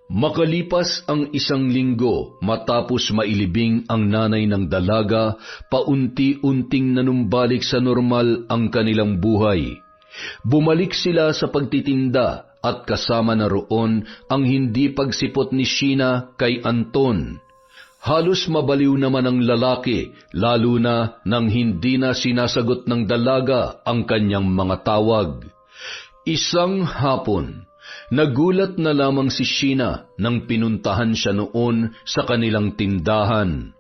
Makalipas ang 1 linggo matapos mailibing ang nanay ng dalaga, paunti-unting nanumbalik sa normal ang kanilang buhay. Bumalik sila sa pagtitinda at kasama na roon ang hindi pagsipot ni Sheena kay Anton. Halos mabaliw naman ang lalaki, lalo na nang hindi na sinasagot ng dalaga ang kanyang mga tawag. Isang hapon, nagulat na lamang si Sheena nang pinuntahan siya noon sa kanilang tindahan.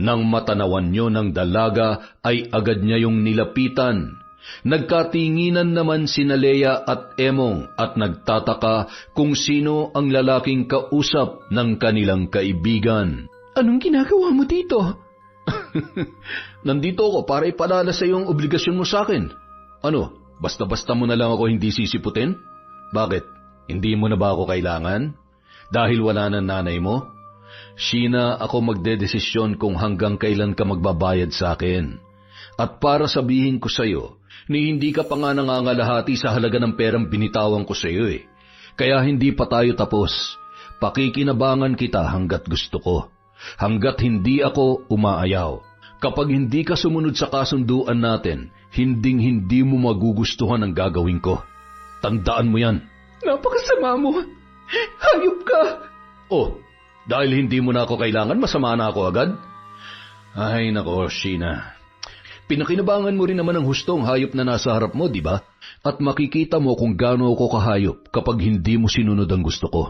Nang matanawan niyo ng dalaga ay agad niya yung nilapitan. Nagkatinginan naman sina Leia at Emong at nagtataka kung sino ang lalaking kausap ng kanilang kaibigan. Anong ginagawa mo dito? Nandito ako para ipaalala sa iyong obligasyon mo sa akin. Ano, Basta-basta mo na lang ako hindi sisiputin? Bakit? Hindi mo na ba ako kailangan? Dahil wala na nanay mo? Sheena, ako magdedesisyon kung hanggang kailan ka magbabayad sa akin. At para sabihin ko sa'yo, ni hindi ka pa nga nangangalahati sa halaga ng perang binitawan ko sa'yo eh. Kaya hindi pa tayo tapos. Pakikinabangan kita hanggat gusto ko. Hanggat hindi ako umaayaw. Kapag hindi ka sumunod sa kasunduan natin, hinding-hindi mo magugustuhan ang gagawin ko. Tandaan mo yan. Napakasama mo. Hayop ka. Oh, dahil hindi mo na ako kailangan, masama na ako agad? Ay nako, Sheena. Pinakinabangan mo rin naman ang hustong hayop na nasa harap mo, di ba? At makikita mo kung gaano ako kahayop kapag hindi mo sinunod ang gusto ko.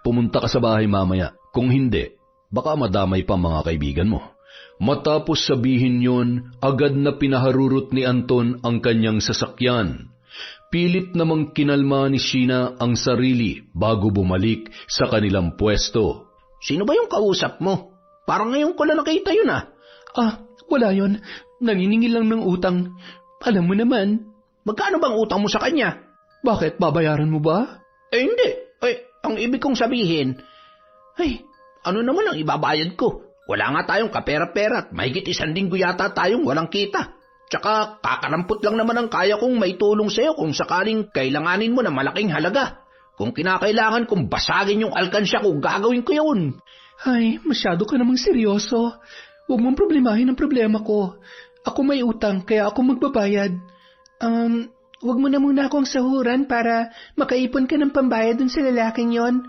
Pumunta ka sa bahay mamaya. Kung hindi, baka madamay pa mga kaibigan mo. Matapos sabihin yon, agad na pinaharurot ni Anton ang kanyang sasakyan. Pilit namang kinalma ni Sheena ang sarili bago bumalik sa kanilang pwesto. Sino ba yung kausap mo? Parang ngayon ko lang nakita yun ah. Wala yon. Naniningil lang ng utang. Alam mo naman. Magkano bang utang mo sa kanya? Bakit, babayaran mo ba? Hindi. Ang ibig kong sabihin, ano naman ang ibabayad ko? Wala nga tayong kapera-pera at mahigit 1 linggo yata tayong walang kita. Tsaka kakarampot lang naman ang kaya kong may tulong sa'yo kung sakaling kailanganin mo na malaking halaga. Kung kinakailangan kong basagin yung alkansya ko, gagawin ko yun. Ay, masyado ka namang seryoso. Huwag mong problemahin ang problema ko. Ako may utang, kaya ako magbabayad. Huwag mo na muna akong sahuran para makaipon ka ng pambayad dun sa lalaking yon.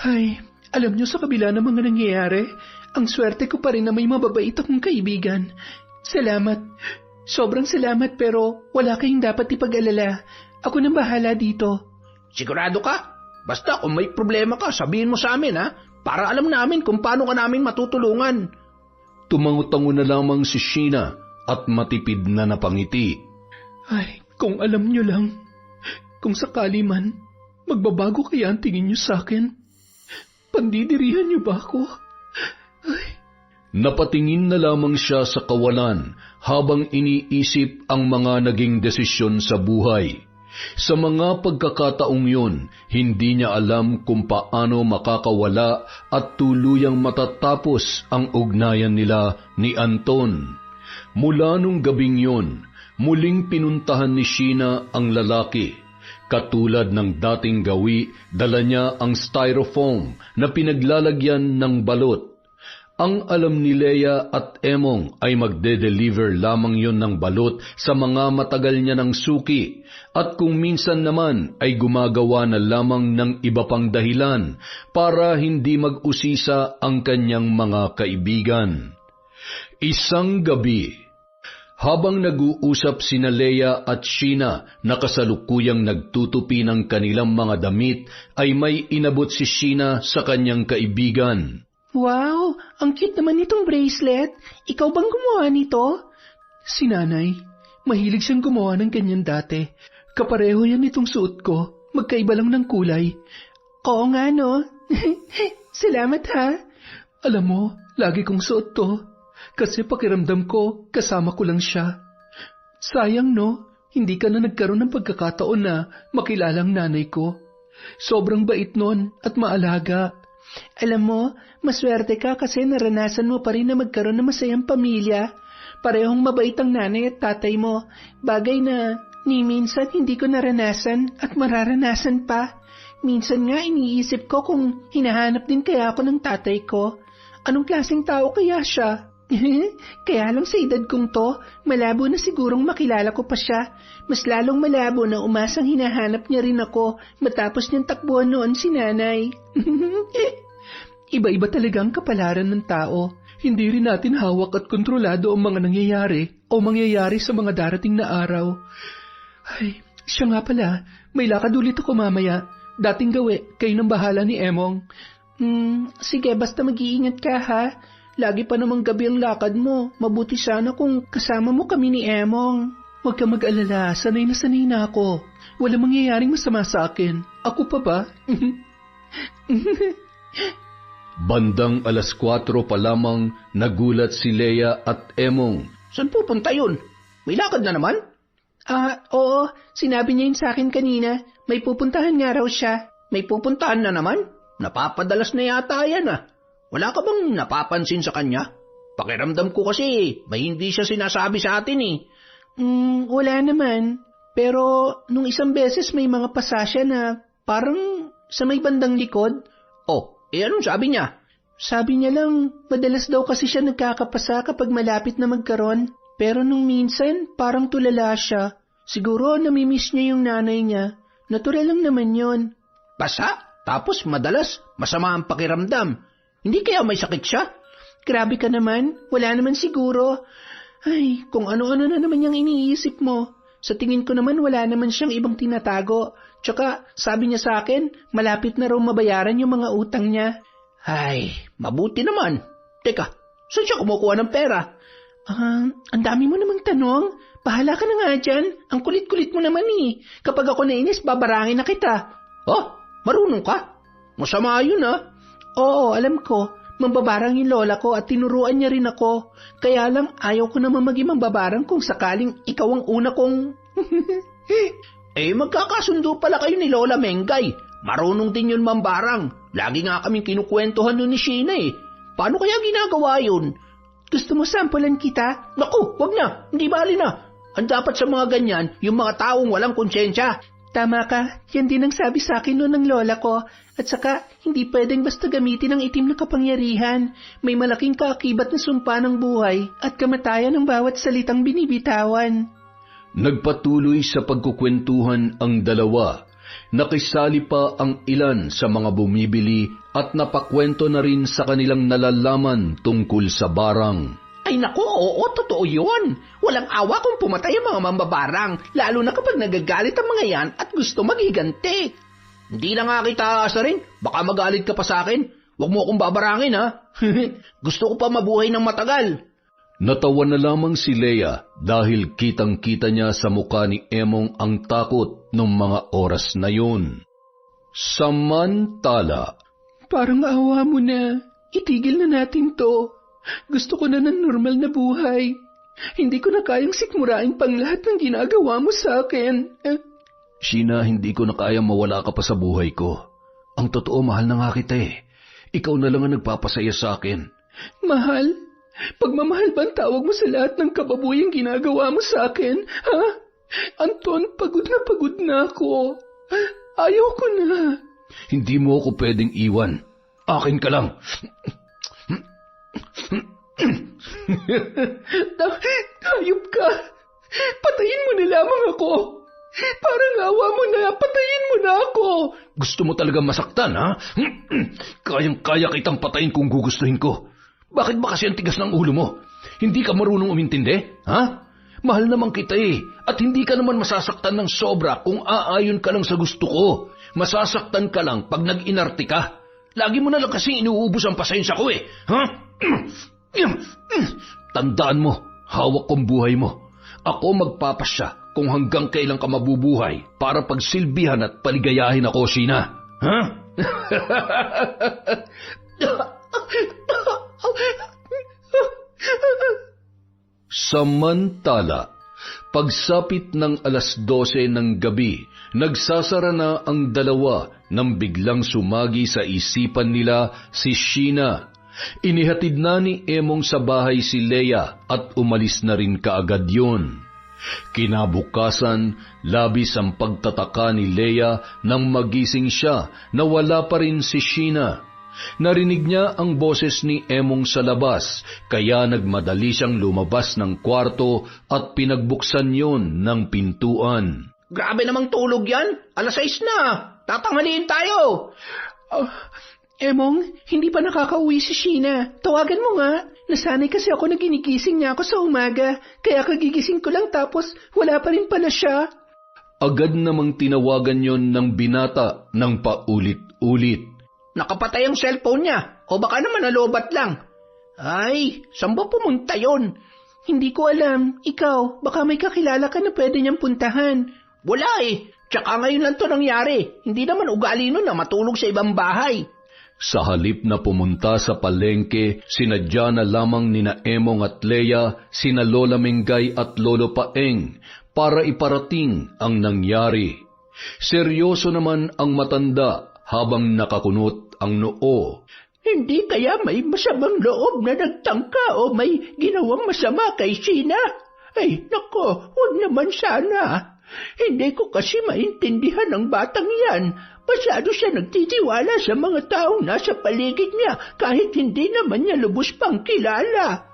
Ay, alam niyo sa kabila ng mga nangyayari, ang swerte ko pa rin na may mababait akong kaibigan. Salamat. Sobrang salamat pero wala kayong dapat ipag-alala. Ako nang bahala dito. Sigurado ka? Basta kung may problema ka, sabihin mo sa amin ha, para alam namin kung paano ka namin matutulungan. Tumango-tango na lamang si Sheena at matipid na napangiti. Ay, kung alam niyo lang, kung sakali man, magbabago kaya ang tingin niyo sa akin? Pandidirihan niyo ba ako? Ay. Napatingin na lamang siya sa kawalan habang iniisip ang mga naging desisyon sa buhay. Sa mga pagkakataong yun, hindi niya alam kung paano makakawala at tuluyang matatapos ang ugnayan nila ni Anton. Mula nung gabing yun, muling pinuntahan ni Sheena ang lalaki. Katulad ng dating gawi, dala niya ang styrofoam na pinaglalagyan ng balot. Ang alam ni Leia at Emong ay magde-deliver lamang yon ng balot sa mga matagal niya ng suki at kung minsan naman ay gumagawa na lamang ng iba pang dahilan para hindi mag-usisa ang kanyang mga kaibigan. Isang gabi, habang nag-uusap sina Leia at Sheena na kasalukuyang nagtutupi ng kanilang mga damit ay may inabot si Sheena sa kanyang kaibigan. Wow, ang cute naman nitong bracelet. Ikaw bang gumawa nito? Si nanay. Mahilig siyang gumawa ng ganyan dati. Kapareho yan itong suot ko. Magkaiba lang ng kulay. Oo nga no. Salamat ha. Alam mo, lagi kong suot to. Kasi pakiramdam ko, kasama ko lang siya. Sayang no, hindi ka na nagkaroon ng pagkakataon na makilalang nanay ko. Sobrang bait nun at maalaga. Alam mo, maswerte ka kasi naranasan mo pa rin na magkaroon ng masayang pamilya. Parehong mabait ang nanay at tatay mo. Bagay na ni minsan hindi ko naranasan at mararanasan pa. Minsan nga iniisip ko kung hinahanap din kaya ako ng tatay ko. Anong klaseng tao kaya siya? Kaya lang sa edad kong to, malabo na sigurong makilala ko pa siya. Mas lalong malabo na umasang hinahanap niya rin ako matapos niyang takbuhan noon si nanay. Iba-iba talaga ang kapalaran ng tao. Hindi rin natin hawak at kontrolado ang mga nangyayari o mangyayari sa mga darating na araw. Ay, siya nga pala, may lakad ulit ako mamaya. Dating gawi, kayo nang bahala ni Emong. Sige, basta mag-iingat ka ha. Lagi pa namang gabi ang lakad mo. Mabuti sana kung kasama mo kami ni Emong. Huwag ka mag-alala, sanay na ako. Walang mangyayaring masama sa akin. Ako pa ba? Bandang 4:00 pa lamang nagulat si Leia at Emong. Saan pupunta yun? May lakad na naman? Oo. Sinabi niya yun sa akin kanina. May pupuntahan nga raw siya. May pupuntahan na naman? Napapadalas na yata yan ah. Wala ka bang napapansin sa kanya? Pakiramdam ko kasi may hindi siya sinasabi sa atin eh. Wala naman. Pero nung isang beses may mga pasasya na parang sa may bandang likod. Oh, anong sabi niya? Sabi niya lang, madalas daw kasi siya nagkakapasa kapag malapit na magkaroon. Pero nung minsan, parang tulala siya. Siguro namimiss niya yung nanay niya. Natural lang naman yon. Pasa? Tapos madalas masama ang pakiramdam. Hindi kaya may sakit siya? Grabe ka naman, wala naman siguro. Ay, kung ano-ano na naman yung iniisip mo. Sa tingin ko naman wala naman siyang ibang tinatago. Tsaka sabi niya sa akin, malapit na raw mabayaran yung mga utang niya. Ay, mabuti naman. Teka, saan siya kumukuha ng pera? Ang dami mo namang tanong. Bahala ka na nga dyan. Ang kulit-kulit mo naman eh. Kapag ako nainis, babarangin na kita. Oh, marunong ka? Masama yun ah. Oo, alam ko. Mambabarang yung lola ko at tinuruan niya rin ako. Kaya lang ayaw ko naman maging mambabarang kung sakaling ikaw ang una kong... Magkakasundo pala kayo ni Lola Mengay. Marunong din yun mambarang. Lagi nga kaming kinukwentuhan nun ni Sheena eh. Paano kaya ginagawa yun? Gusto mo sampulan kita? Naku, wag na. Hindi bali na. Ang dapat sa mga ganyan, yung mga taong walang konsensya. Tama ka. Yan din ang sabi sa akin noon ng lola ko. At saka, hindi pwedeng basta gamitin ang itim na kapangyarihan. May malaking kaakibat na sumpa ng buhay at kamatayan ng bawat salitang binibitawan. Nagpatuloy sa pagkukwentuhan ang dalawa. Nakisali pa ang ilan sa mga bumibili at napakwento na rin sa kanilang nalalaman tungkol sa barang. Ay naku, oo, totoo yun. Walang awa kung pumatay ang mga mambabarang, lalo na kapag nagagalit ang mga yan at gusto maghiganti. Hindi na nga kita aasarin, baka magalit ka pa sa akin. Huwag mo akong babarangin ha. Gusto ko pa mabuhay ng matagal. Natawa na lamang si Leia dahil kitang-kita niya sa mukha ni Emong ang takot ng mga oras na yun. Samantala, parang awa mo na. Itigil na natin to. Gusto ko na ng normal na buhay. Hindi ko na kayang sikmurain pang lahat ng ginagawa mo sa akin. Sheena, hindi ko na kayang mawala ka pa sa buhay ko. Ang totoo, mahal na nga kita eh. Ikaw na lang ang nagpapasaya sa akin. Mahal? Pagmamahal ba ang tawag mo sa lahat ng kababuyang ginagawa mo sa akin? Ha? Anton, pagod na ako. Ayaw ko na. Hindi mo ako pwedeng iwan. Akin ka lang. Hayop ka. Patayin mo na lamang ako. Parang awa mo na, patayin mo na ako. Gusto mo talaga masaktan, ha? Kayang-kaya kitang patayin kung gugustuhin ko. Bakit ba kasi ang tigas ng ulo mo? Hindi ka marunong umintindi, ha? Mahal naman kita eh, at hindi ka naman masasaktan ng sobra kung aayon ka lang sa gusto ko. Masasaktan ka lang pag nag-inarte ka. Lagi mo na lang kasi inuubos ang pasensya ko eh, ha? Tandaan mo, hawak kong buhay mo. Ako magpapasya kung hanggang kailan ka mabubuhay para pagsilbihan at paligayahin ako, Sheena. Ha? Samantala, pagsapit ng 12:00 ng gabi, nagsasara na ang dalawa nang biglang sumagi sa isipan nila si Sheena. Inihatid na ni Emong sa bahay si Leia at umalis na rin kaagad yun. Kinabukasan, labis ang pagtataka ni Leia nang magising siya na wala pa rin si Sheena. Narinig niya ang boses ni Emong sa labas, kaya nagmadali siyang lumabas ng kwarto at pinagbuksan yon ng pintuan. Grabe namang tulog yan. 6:00 na. Tatanghaliin tayo. Emong, hindi pa nakakauwi si Sheena. Tawagan mo nga. Nasanay kasi ako na ginigising niya ako sa umaga. Kaya kagigising ko lang tapos wala pa rin pala siya. Agad namang tinawagan yon ng binata ng paulit-ulit. Nakapatay ang cellphone niya. O baka naman nalobat lang. Ay, saan ba pumunta yon? Hindi ko alam. Ikaw, baka may kakilala ka na pwede niyang puntahan. Wala eh. Tsaka ngayon lang to nangyari. Hindi naman ugali nun na matulog sa ibang bahay. Sa halip na pumunta sa palengke, sinadya na lamang nina Emong at Leia, sina Lola Mengay at Lolo Paeng para iparating ang nangyari. Seryoso naman ang matanda habang nakakunot ang noo. Hindi kaya may masamang loob na nagtangka o may ginawang masama kay Sheena? Ay, nako, huwag naman sana. Hindi ko kasi maintindihan ang batang yan. Masyado siya nagtitiwala sa mga taong nasa paligid niya kahit hindi naman niya lubos pang kilala.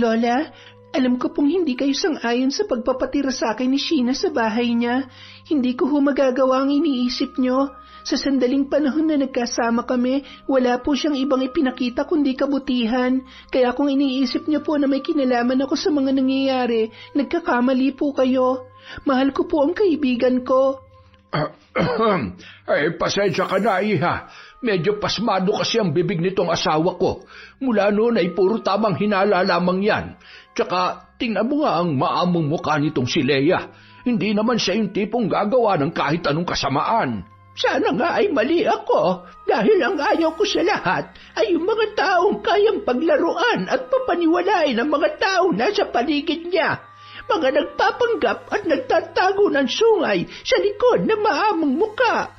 Lola, alam ko pong hindi kayo sang-ayon sa pagpapatira sa akin ni Sheena sa bahay niya. Hindi ko magagawa ang iniisip niyo. Sa sandaling panahon na nagkasama kami, wala po siyang ibang ipinakita kundi kabutihan. Kaya kung iniisip niyo po na may kinalaman ako sa mga nangyayari, nagkakamali po kayo. Mahal ko po ang kaibigan ko. Ay, pasensya ka na, iha. Medyo pasmado kasi ang bibig nitong asawa ko. Mula noon ay puro tamang hinala lamang yan. Tsaka, tingnan mo nga ang maamong mukha nitong si Leia. Hindi naman siya yung tipong gagawa ng kahit anong kasamaan. Sana nga ay mali ako dahil ang ayaw ko sa lahat ay yung mga taong kayang paglaruan at papaniwalain ng mga taong nasa paligid niya. Mga nagpapanggap at nagtatago ng sungay sa likod ng maamong muka.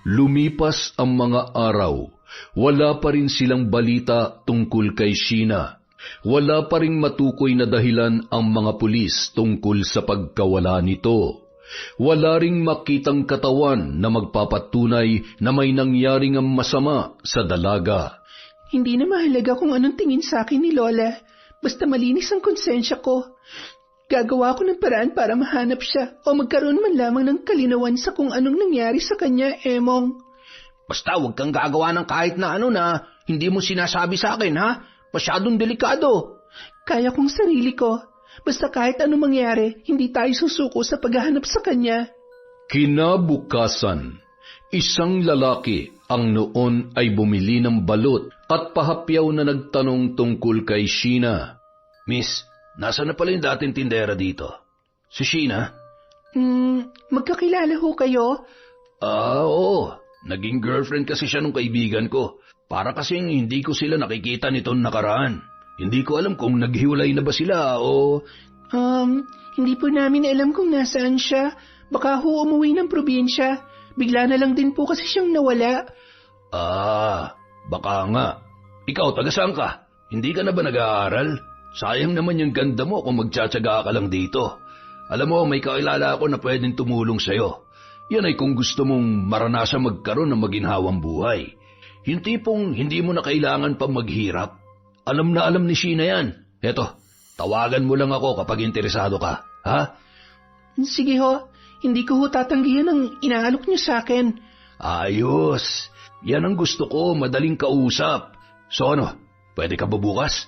Lumipas ang mga araw. Wala pa rin silang balita tungkol kay Sheena. Wala pa ring matukoy na dahilan ang mga pulis tungkol sa pagkawala nito. Wala ring makitang katawan na magpapatunay na may nangyaring masama sa dalaga. Hindi na mahalaga kung anong tingin sa akin ni Lola. Basta malinis ang konsensya ko. Gagawa ko ng paraan para mahanap siya o magkaroon man lamang ng kalinawan sa kung anong nangyari sa kanya, Emong. Basta huwag kang gagawa ng kahit na ano na hindi mo sinasabi sa akin, ha? Masyadong delikado. Kaya kong sarili ko. Basta kahit anong mangyari, hindi tayo susuko sa paghahanap sa kanya. Kinabukasan, isang lalaki ang noon ay bumili ng balot at pahapyaw na nagtanong tungkol kay Sheena. Miss, nasa na pala yung dating tindera dito? Si Sheena? Magkakilala ho kayo? Oo. Naging girlfriend kasi siya nung kaibigan ko. Para kasing hindi ko sila nakikita nitong nakaraan. Hindi ko alam kung naghiwalay na ba sila o... Hindi po namin alam kung nasaan siya. Baka ho umuwi ng probinsya. Bigla na lang din po kasi siyang nawala. Baka nga. Ikaw, taga saan ka? Hindi ka na ba nag-aaral? Sayang naman yung ganda mo kung magtsatsaga ka lang dito. Alam mo, may kakilala ako na pwedeng tumulong sa'yo. Yan ay kung gusto mong maranasan magkaroon ng maginhawang buhay. Yung tipong hindi mo na kailangan pang maghirap. Alam na alam ni Sheena yan. Eto, tawagan mo lang ako kapag interesado ka, ha? Sige ho, hindi ko ho tatanggihan ang inaalok niyo sa akin. Ayos, yan ang gusto ko, madaling kausap. So ano, pwede ka ba bukas?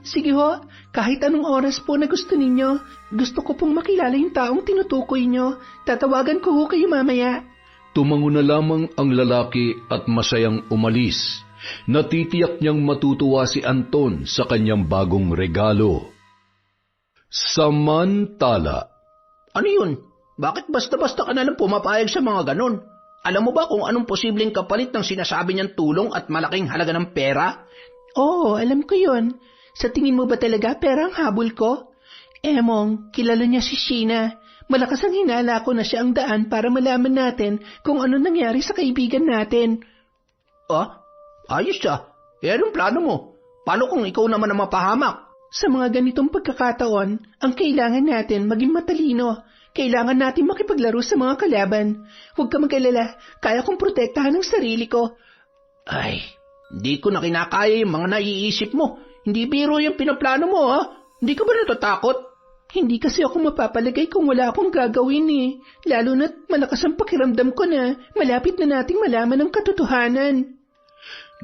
Sige ho, kahit anong oras po na gusto ninyo, gusto ko pong makilala yung taong tinutukoy nyo. Tatawagan ko ho kayo mamaya. Tumango na lamang ang lalaki at masayang umalis. Natitiyak niyang matutuwa si Anton sa kanyang bagong regalo. Samantala, ano yun? Bakit basta-basta ka nalang pumapayag sa mga ganon? Alam mo ba kung anong posibleng kapalit ng sinasabi niyang tulong at malaking halaga ng pera? Oo, alam ko yun. Sa tingin mo ba talaga pera ang habol ko? Emong, kilala niya si Sheena. Malakas ang hinala ko na siya ang daan para malaman natin kung ano nangyari sa kaibigan natin. Ayos siya. Anong plano mo? Paano kung ikaw naman ang mapahamak? Sa mga ganitong pagkakataon, ang kailangan natin maging matalino. Kailangan natin makipaglaro sa mga kalaban. Huwag ka mag-alala, kaya kong protektahan ang sarili ko. Ay, hindi ko na kinakaya yung mga naiisip mo. Hindi biro yung pinaplano mo, ha? Hindi ka ba natatakot? Hindi kasi ako mapapalagay kung wala akong gagawin eh. Lalo na't malakas ang pakiramdam ko na malapit na nating malaman ang katotohanan.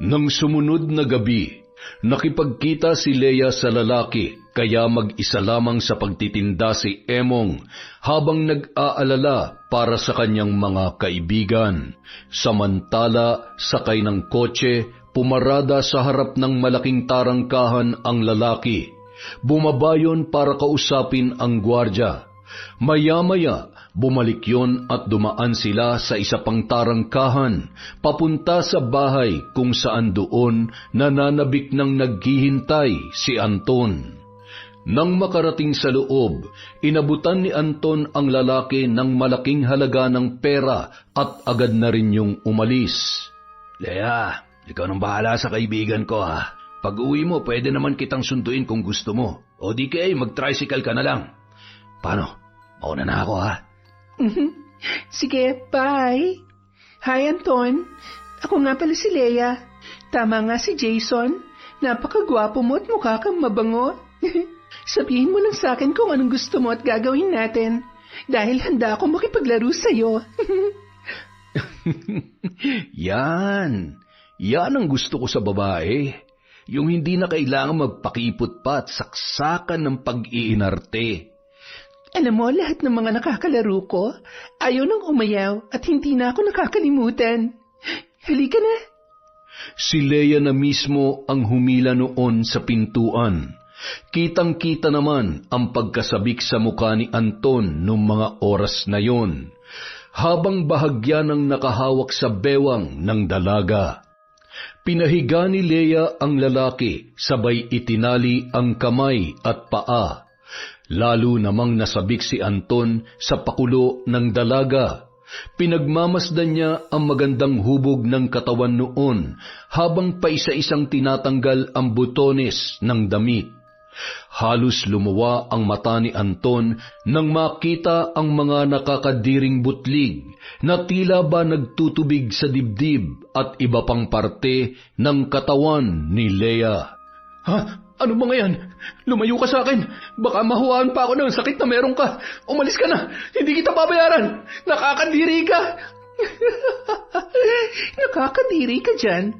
Nang sumunod na gabi, nakipagkita si Leia sa lalaki kaya mag-isa lamang sa pagtitinda si Emong habang nag-aalala para sa kanyang mga kaibigan. Samantala, sakay ng kotse, pumarada sa harap ng malaking tarangkahan ang lalaki. Bumabayon para kausapin ang gwardya. Maya-maya, bumalik yon at dumaan sila sa isa pang tarangkahan, papunta sa bahay kung saan doon nananabik ng naghihintay si Anton. Nang makarating sa loob, inabutan ni Anton ang lalaki ng malaking halaga ng pera at agad na rin yung umalis. Leia, ikaw nang bahala sa kaibigan ko ha. Pag uwi mo, pwede naman kitang sunduin kung gusto mo. O di kaya mag-tricycle ka na lang. Paano? Mauna na ako ha. Sige, bye. Hi, Anton. Ako nga pala si Leia. Tama nga si Jason. Napakagwapo mo at mukha kang mabango. Sabihin mo lang sa akin kung anong gusto mo at gagawin natin. Dahil handa ako makipaglaro sa'yo. Yan. Yan ang gusto ko sa babae. Yung hindi na kailangan magpakipot pa at saksakan ng pag-iinarte. Alam mo, lahat ng mga nakakalaro ko, ayaw nang umayaw at hindi na ako nakakalimutan. Halika na. Si Leia na mismo ang humila noon sa pintuan. Kitang-kita naman ang pagkasabik sa mukha ni Anton noong mga oras na yon, habang bahagya ng nakahawak sa bewang ng dalaga. Pinahiga ni Leia ang lalaki, sabay itinali ang kamay at paa. Lalo namang nasabik si Anton sa pakulo ng dalaga. Pinagmamasdan niya ang magandang hubog ng katawan noon habang paisa-isang tinatanggal ang butones ng damit. Halos lumuwa ang mata ni Anton nang makita ang mga nakakadiring butlig na tila ba nagtutubig sa dibdib at iba pang parte ng katawan ni Leia. Ha? Ano mga yan? Lumayo ka sa akin. Baka mahuwaan pa ako ng sakit na meron ka. Umalis ka na. Hindi kita babayaran. Nakakadiri ka. Nakakadiri ka dyan.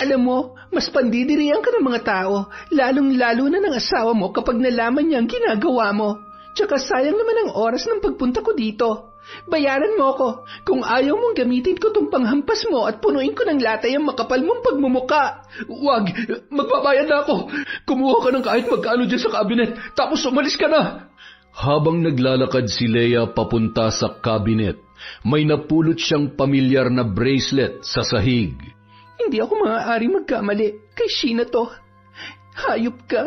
Alam mo, mas pandidirihan ka ng mga tao, lalong-lalo na ng asawa mo kapag nalaman niya ang ginagawa mo. Tsaka sayang naman ang oras ng pagpunta ko dito. Bayaran mo ko. Kung ayaw mong gamitin ko tong panghampas mo at punuin ko ng latay ang makapal mong pagmumuka. Wag, magbabayad na ako. Kumuha ka ng kahit magkano dyan sa kabinet, tapos umalis ka na. Habang naglalakad si Leia papunta sa kabinet, may napulot siyang pamilyar na bracelet sa sahig. Hindi ako maaaring magkamali kay Sheena to. Hayop ka?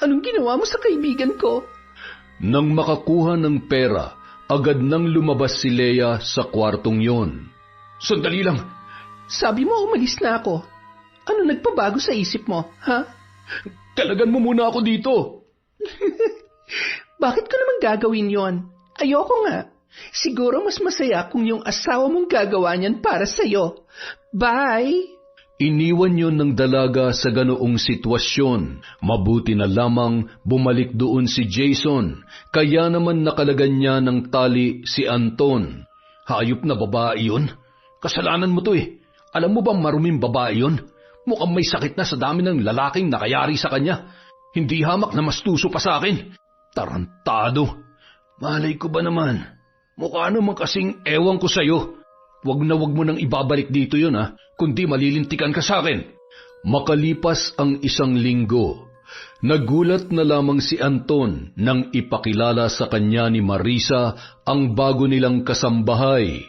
Anong ginawa mo sa kaibigan ko? Nang makakuha ng pera, agad nang lumabas si Leia sa kwartong yon. Sandali lang. Sabi mo umalis na ako. Ano nagpabago sa isip mo, ha? Talagan mo muna ako dito. Bakit ko naman gagawin yon? Ayoko nga. Siguro mas masaya kung yung asawa mong gagawa niyan para sa'yo. Bye! Iniwan yon ng dalaga sa ganoong sitwasyon. Mabuti na lamang bumalik doon si Jason, kaya naman nakalagan niya ng tali si Anton. Hayop na babae yun. Kasalanan mo to eh. Alam mo bang maruming babae yun? Mukhang may sakit na sa dami ng lalaking nakayari sa kanya. Hindi hamak na mastuso pa sa akin. Tarantado. Malay ko ba naman? Mukha naman kasing ewan ko sa'yo. Wag mo nang ibabalik dito yun ha, kundi malilintikan ka sa akin. Makalipas ang 1 linggo, nagulat na lamang si Anton nang ipakilala sa kanya ni Marisa ang bago nilang kasambahay.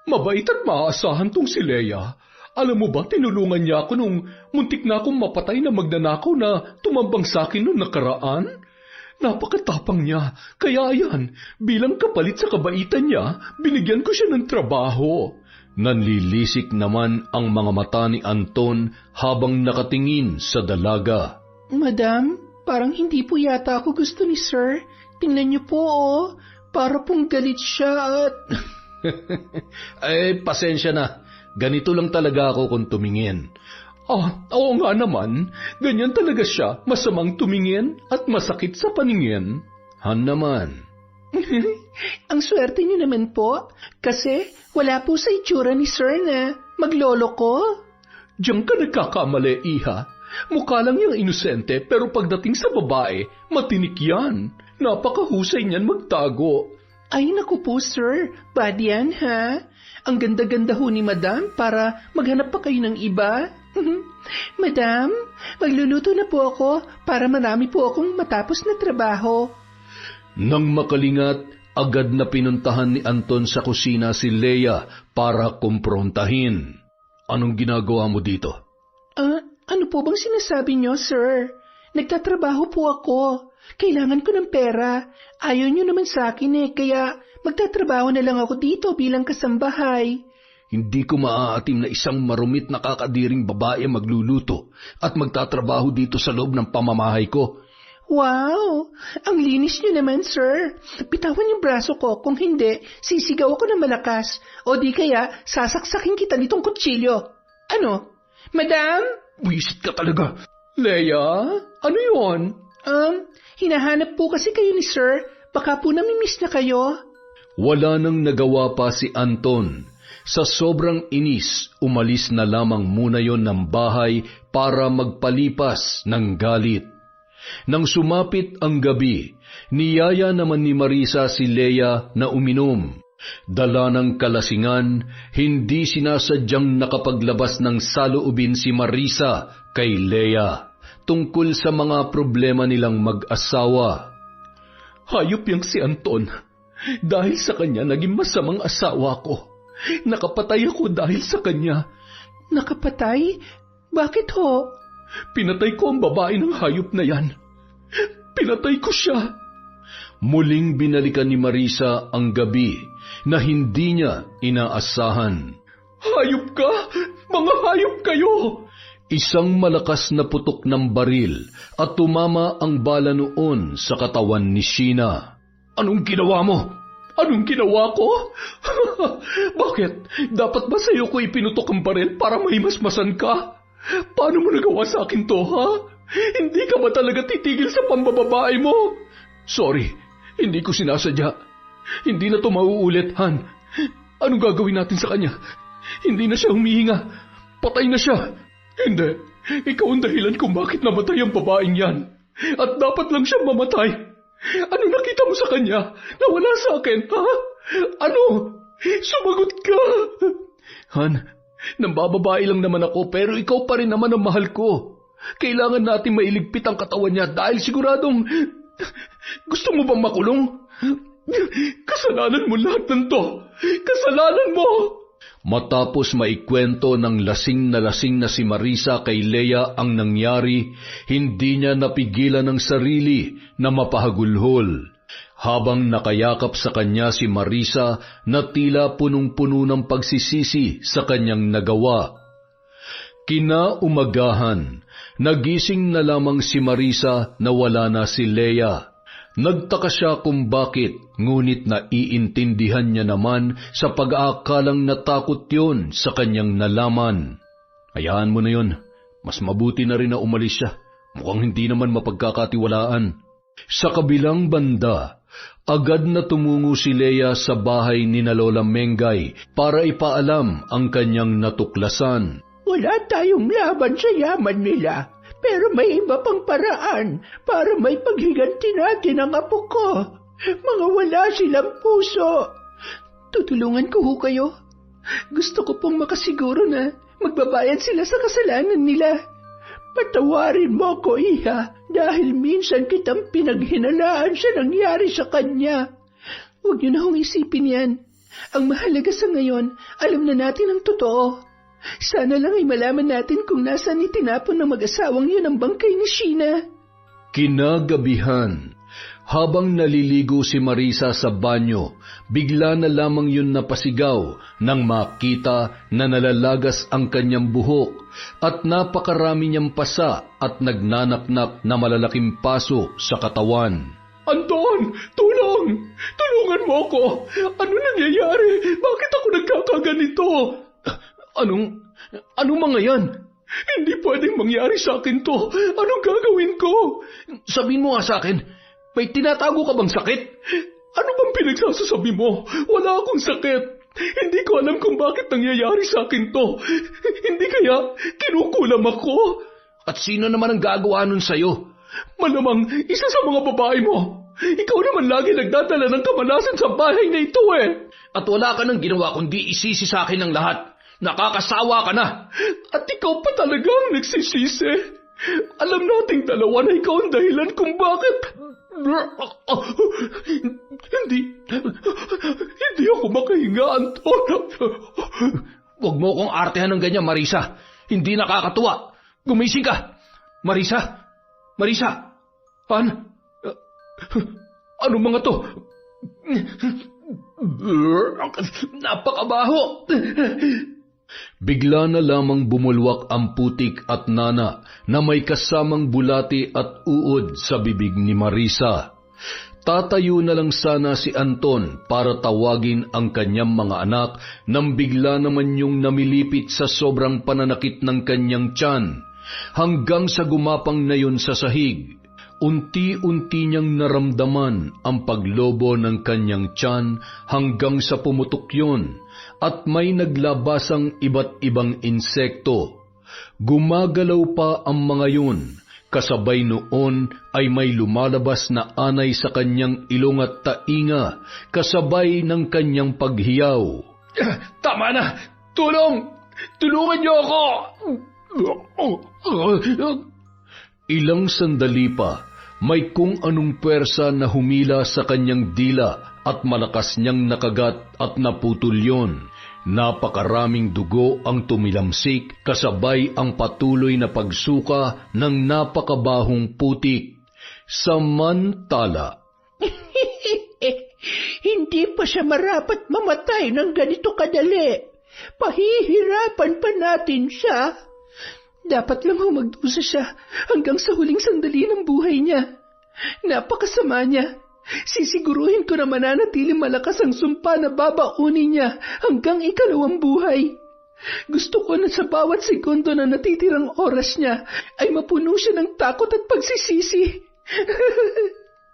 Mabait at maaasahan tong si Leia. Alam mo ba, tinulungan niya ako nung muntik na akong mapatay na magnanakaw na tumambang sa akin noong nakaraan. Napakatapang niya, kaya yan, bilang kapalit sa kabaitan niya, binigyan ko siya ng trabaho. Nanlilisik naman ang mga mata ni Anton habang nakatingin sa dalaga. Madam, parang hindi po yata ako gusto ni Sir. Tingnan niyo po para pong galit siya at... Pasensya na. Ganito lang talaga ako kung tumingin. Oo nga naman. Ganyan talaga siya. Masamang tumingin at masakit sa paningin. Han naman. Ang swerte niyo naman po. Kasi wala po sa itsura ni Sir na maglolo ko. Diyan ka nagkakamali, iha. Mukha lang niyang inosente pero pagdating sa babae, matinik yan. Napakahusay niyan magtago. Ay naku po, Sir. Bad yan, ha? Ang ganda-ganda ho ni Madam para maghanap pa kayo ng iba. Madam, magluluto na po ako para marami po akong matapos na trabaho. Nang makalingat, agad na pinuntahan ni Anton sa kusina si Leia para kumprontahin. Anong ginagawa mo dito? Ano po bang sinasabi niyo, Sir? Nagtatrabaho po ako. Kailangan ko ng pera. Ayaw niyo naman sa akin kaya magtatrabaho na lang ako dito bilang kasambahay. Hindi ko maaatim na isang marumit na kakadiring babae magluluto at magtatrabaho dito sa loob ng pamamahay ko. Wow! Ang linis niyo naman, sir. Bitawan yung braso ko. Kung hindi, sisigaw ako ng malakas. O di kaya, sasaksakin kita nitong kutsilyo. Ano? Madam? Wisit ka talaga. Leia? Ano yon? Hinahanap po kasi kayo ni sir. Baka po namimiss na kayo. Wala nang nagawa pa si Anton. Sa sobrang inis, umalis na lamang muna yon ng bahay para magpalipas ng galit. Nang sumapit ang gabi, niyaya naman ni Marisa si Leia na uminom. Dala ng kalasingan, hindi sinasadyang nakapaglabas ng saloobin si Marisa kay Leia tungkol sa mga problema nilang mag-asawa. Hayop yang si Anton. Dahil sa kanya, naging masamang asawa ko. Nakapatay ako dahil sa kanya. Nakapatay? Bakit ho? Pinatay ko ang babae ng hayop na yan. Pinatay ko siya. Muling binalikan ni Marisa ang gabi na hindi niya inaasahan. Hayop ka? Mga hayop kayo! Isang malakas na putok ng baril at tumama ang bala noon sa katawan ni Sheena. Anong ginawa mo? Anong ginawa ko? Bakit? Dapat ba sa'yo ko ipinutok ang baril para mahimasmasan ka? Paano mo nagawa sa akin to, ha? Hindi ka ba talaga titigil sa pambababae mo? Sorry, hindi ko sinasadya. Hindi na to mauulit, Han. Anong gagawin natin sa kanya? Hindi na siya humihinga. Patay na siya. Hindi. Ikaw ang dahilan kung bakit namatay ang babaeng yan. At dapat lang siya mamatay. Ano nakita mo sa kanya? Nawala sa akin, ha? Ano? Sumagot ka. Han, nambababae lang naman ako pero ikaw pa rin naman ang mahal ko. Kailangan natin mailigpit ang katawan niya dahil siguradong... Gusto mo bang makulong? Kasalanan mo lahat ng to. Kasalanan mo! Matapos maikwento ng lasing na si Marisa kay Leia ang nangyari, hindi niya napigilan ang sarili na mapahagulhol. Habang nakayakap sa kanya si Marisa na tila punong-puno ng pagsisisi sa kanyang nagawa. Kinaumagahan, nagising na lamang si Marisa na wala na si Leia. Nagtaka siya kung bakit, ngunit naiintindihan niya naman sa pag-aakalang natakot yun sa kanyang nalaman. Hayaan mo na yun, mas mabuti na rin na umalis siya. Mukhang hindi naman mapagkakatiwalaan. Sa kabilang banda, agad na tumungo si Leia sa bahay ni na Lola Mengay para ipaalam ang kanyang natuklasan. Wala tayong laban sa yaman nila. Pero may iba pang paraan para may paghiganti natin ang apo ko. Mga wala silang puso. Tutulungan ko ho kayo. Gusto ko pong makasiguro na magbabayad sila sa kasalanan nila. Patawarin mo ko, Iha, dahil minsan kitang pinaghinalaan sa nangyari sa kanya. Huwag niyo na hong isipin yan. Ang mahalaga sa ngayon, alam na natin ang totoo. Sana lang ay malaman natin kung nasaan itinapon ng mag-asawang yun ang bangkay ni Sheena. Kinagabihan, habang naliligo si Marisa sa banyo, bigla na lamang yun napasigaw nang makita na nalalagas ang kanyang buhok at napakarami niyang pasa at nagnanaknak na malalaking paso sa katawan. Anton! Tulong! Tulungan mo ako! Ano nangyayari? Bakit ako nagkakaganito? Anong mga yan? Hindi pwedeng mangyari sa akin to. Anong gagawin ko? Sabihin mo nga sa akin, may tinatago ka bang sakit? Ano bang pinagsasasabi mo? Wala akong sakit. Hindi ko alam kung bakit nangyayari sa akin to. Hindi kaya kinukulam ako? At sino naman ang gagawa nun sa'yo? Malamang isa sa mga babae mo. Ikaw naman lagi nagdadala ng kamalasan sa bahay na ito eh. At wala ka nang ginawa kundi isisi sa akin ng lahat. Nakakasawa ka na. At ikaw pa talagang nagsisisi. Alam nating dalawa na ikaw ang dahilan kung bakit... Hindi ako makahinga, Anton. Huwag mo kong artehan ng ganyan, Marisa. Hindi nakakatuwa. Gumising ka. Marisa? Marisa? Ano mga to? Napakabaho! Bigla na lamang bumulwak ang putik at nana na may kasamang bulati at uod sa bibig ni Marisa. Tatayo na lang sana si Anton para tawagin ang kanyang mga anak nang bigla naman yung namilipit sa sobrang pananakit ng kanyang tiyan hanggang sa gumapang na yun sa sahig. Unti-unti niyang naramdaman ang paglobo ng kanyang tiyan hanggang sa pumutok yun at may naglabasang iba't ibang insekto. Gumagalaw pa ang mga yun. Kasabay noon ay may lumalabas na anay sa kanyang ilong at tainga, kasabay ng kanyang paghiyaw. Tama na! Tulong! Tulungan niyo ako! Ilang sandali pa, may kung anong puwersa na humila sa kanyang dila at malakas niyang nakagat at naputol yun. Napakaraming dugo ang tumilamsik kasabay ang patuloy na pagsuka ng napakabahong putik. Samantala, Hindi pa siya marapat mamatay ng ganito kadali. Pahihirapan pa natin siya. Dapat lang magdusa siya hanggang sa huling sandali ng buhay niya. Napakasama niya. Sisiguruhin ko na mananatiling malakas ang sumpa na babaunin niya hanggang ikalawang buhay. Gusto ko na sa bawat segundo na natitirang oras niya ay mapuno siya ng takot at pagsisisi.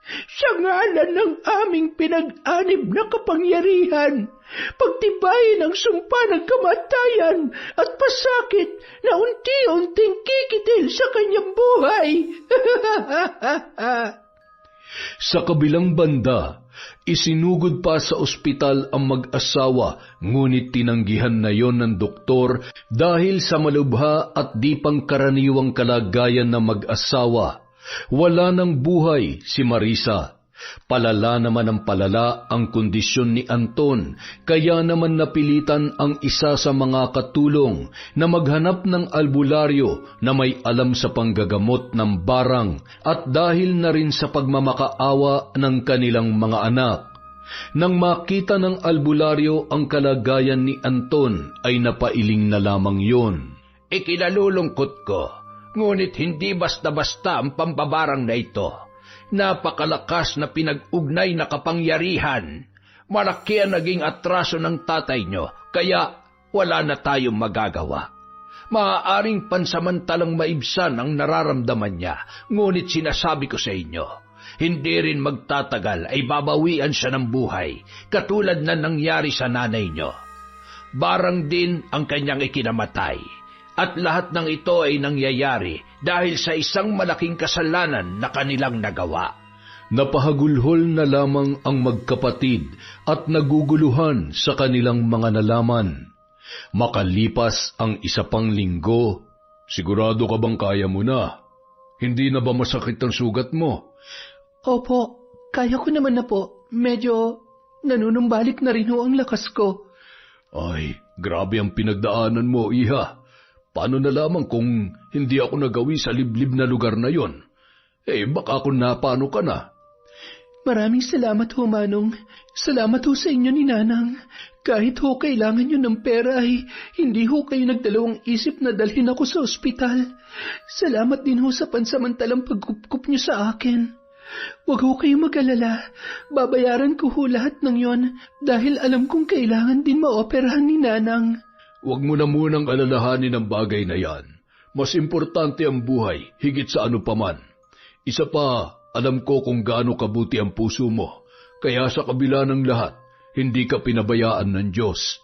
Sa ngalan ng aming pinag-anib na kapangyarihan, pagtibayin ang sumpa ng kamatayan at pasakit na unti-unting kikitil sa kanyang buhay. sa kabilang banda, isinugod pa sa ospital ang mag-asawa, ngunit tinanggihan na yon ng doktor dahil sa malubha at di pangkaraniwang kalagayan ng mag-asawa. Wala ng buhay si Marisa. Palala naman ang palala ang kondisyon ni Anton, kaya naman napilitan ang isa sa mga katulong na maghanap ng albularyo na may alam sa panggagamot ng barang at dahil na rin sa pagmamakaawa ng kanilang mga anak. Nang makita ng albularyo ang kalagayan ni Anton ay napailing na lamang yon. Ikinalulungkot ko, ngunit hindi basta-basta ang pambabarang na ito. Napakalakas na pinag-ugnay na kapangyarihan. Malaki ang naging atraso ng tatay nyo, kaya wala na tayong magagawa. Maaaring pansamantalang maibsan ang nararamdaman niya, ngunit sinasabi ko sa inyo, hindi rin magtatagal ay babawian siya ng buhay, katulad na nangyari sa nanay nyo. Barang din ang kanyang ikinamatay. At lahat ng ito ay nangyayari dahil sa isang malaking kasalanan na kanilang nagawa. Napahagulhol na lamang ang magkapatid at naguguluhan sa kanilang mga nalaman. Makalipas ang isa pang linggo, sigurado ka bang kaya mo na? Hindi na ba masakit ang sugat mo? Opo, kaya ko naman na po. Medyo nanunumbalik na rin ho ang lakas ko. Ay, grabe ang pinagdaanan mo, iha. Paano na lamang kung hindi ako nagawi sa liblib na lugar na yon? Baka kung napano ka na. Maraming salamat ho, Manong. Salamat ho sa inyo ni Nanang. Kahit ho kailangan nyo ng pera ay hindi ho kayo nagdalawang isip na dalhin ako sa ospital. Salamat din ho sa pansamantalang pagkupkup nyo sa akin. Huwag ho kayo mag-alala. Babayaran ko ho lahat ng yon dahil alam kong kailangan din maoperahan ni Nanang. Huwag mo na munang alalahanin ang bagay na yan. Mas importante ang buhay, higit sa ano paman. Isa pa, alam ko kung gaano kabuti ang puso mo. Kaya sa kabila ng lahat, hindi ka pinabayaan ng Diyos.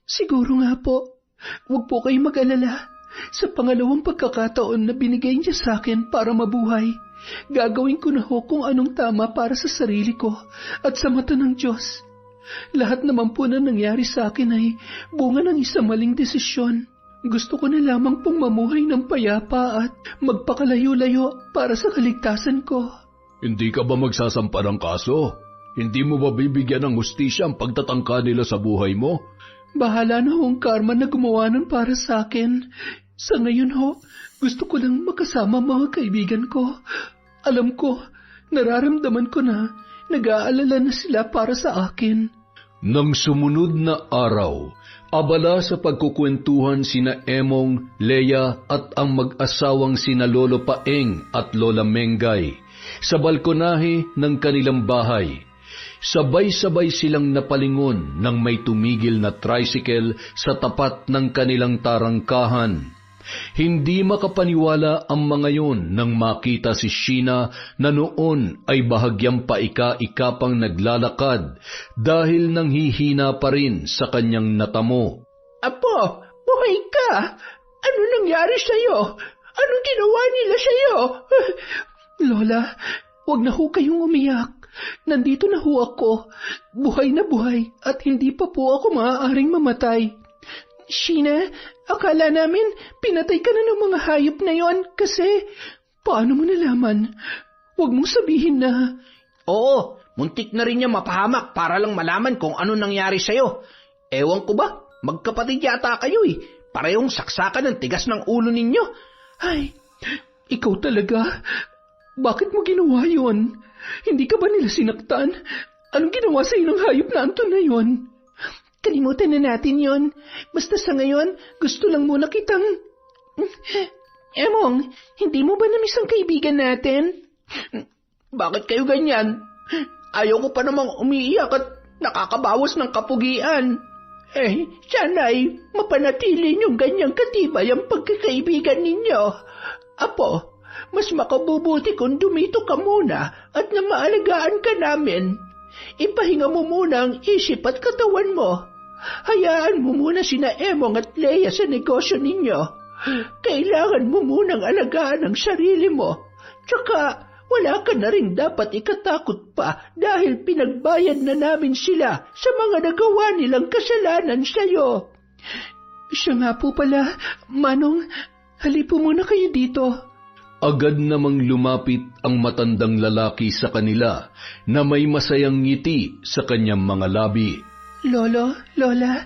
Siguro nga po. Huwag po kayong mag-alala. Sa pangalawang pagkakataon na binigay niya sa akin para mabuhay, gagawin ko na ho kung anong tama para sa sarili ko at sa mata ng Diyos. Lahat naman po na nangyari sa akin ay bunga ng isang maling desisyon. Gusto ko na lamang pong mamuhay ng payapa at magpakalayo-layo para sa kaligtasan ko. Hindi ka ba magsasampa ng kaso? Hindi mo ba bibigyan ng hustisya ang pagtatangka nila sa buhay mo? Bahala na ho ang karma na gumawa nun para sa akin. Sa ngayon ho, gusto ko lang makasama mga kaibigan ko. Alam ko, Nararamdaman ko na nag-aalala na sila para sa akin. Nang sumunod na araw, abala sa pagkukwentuhan sina Emong, Leia at ang mag-asawang sina Lolo Paeng at Lola Mengay sa balkonahe ng kanilang bahay. Sabay-sabay silang napalingon nang may tumigil na tricycle sa tapat ng kanilang tarangkahan. Hindi makapaniwala ang mga yon nang makita si Sheena na noon ay bahagyang paika-ika pang naglalakad dahil nanghihina pa rin sa kanyang natamo. Apo, buhay ka! Ano nangyari sa'yo? Anong ginawa nila sa'yo? Lola, huwag na ho kayong umiyak. Nandito na ho ako. Buhay na buhay at hindi pa po ako maaaring mamatay. Sheena, akala namin pinatay ka na ng mga hayop na yon kasi paano mo nalaman? Huwag mong sabihin na... Oo, muntik na rin niya mapahamak para lang malaman kung ano nangyari sa'yo. Ewan ko ba, magkapatid yata kayo eh. Parehong saksakan ng tigas ng ulo ninyo. Ay, ikaw talaga. Bakit mo ginawa yon? Hindi ka ba nila sinaktan? Anong ginawa sa'yo ng hayop na Anton na yon? Kalimutan na natin yon. Basta sa ngayon, gusto lang muna kitang... Emong, hindi mo ba namiss ang kaibigan natin? Bakit kayo ganyan? Ayaw ko pa namang umiiyak at nakakabawas ng kapugian. Sana'y mapanatili niyong ganyang katibay ang pagkakaibigan ninyo. Apo, mas makabubuti kung dumito ka muna at na maalagaan ka namin. Ipahinga mo muna ang isip at katawan mo. Hayaan mo muna sina Emong at Leia sa negosyo ninyo. Kailangan mo munang alagaan ang sarili mo. Tsaka wala ka na rin dapat ikatakot pa dahil pinagbayad na namin sila sa mga nagawa nilang kasalanan sa'yo. Siya nga po pala, Manong, halipo muna kayo dito. Agad namang lumapit ang matandang lalaki sa kanila na may masayang ngiti sa kanyang mga labi. Lolo, Lola,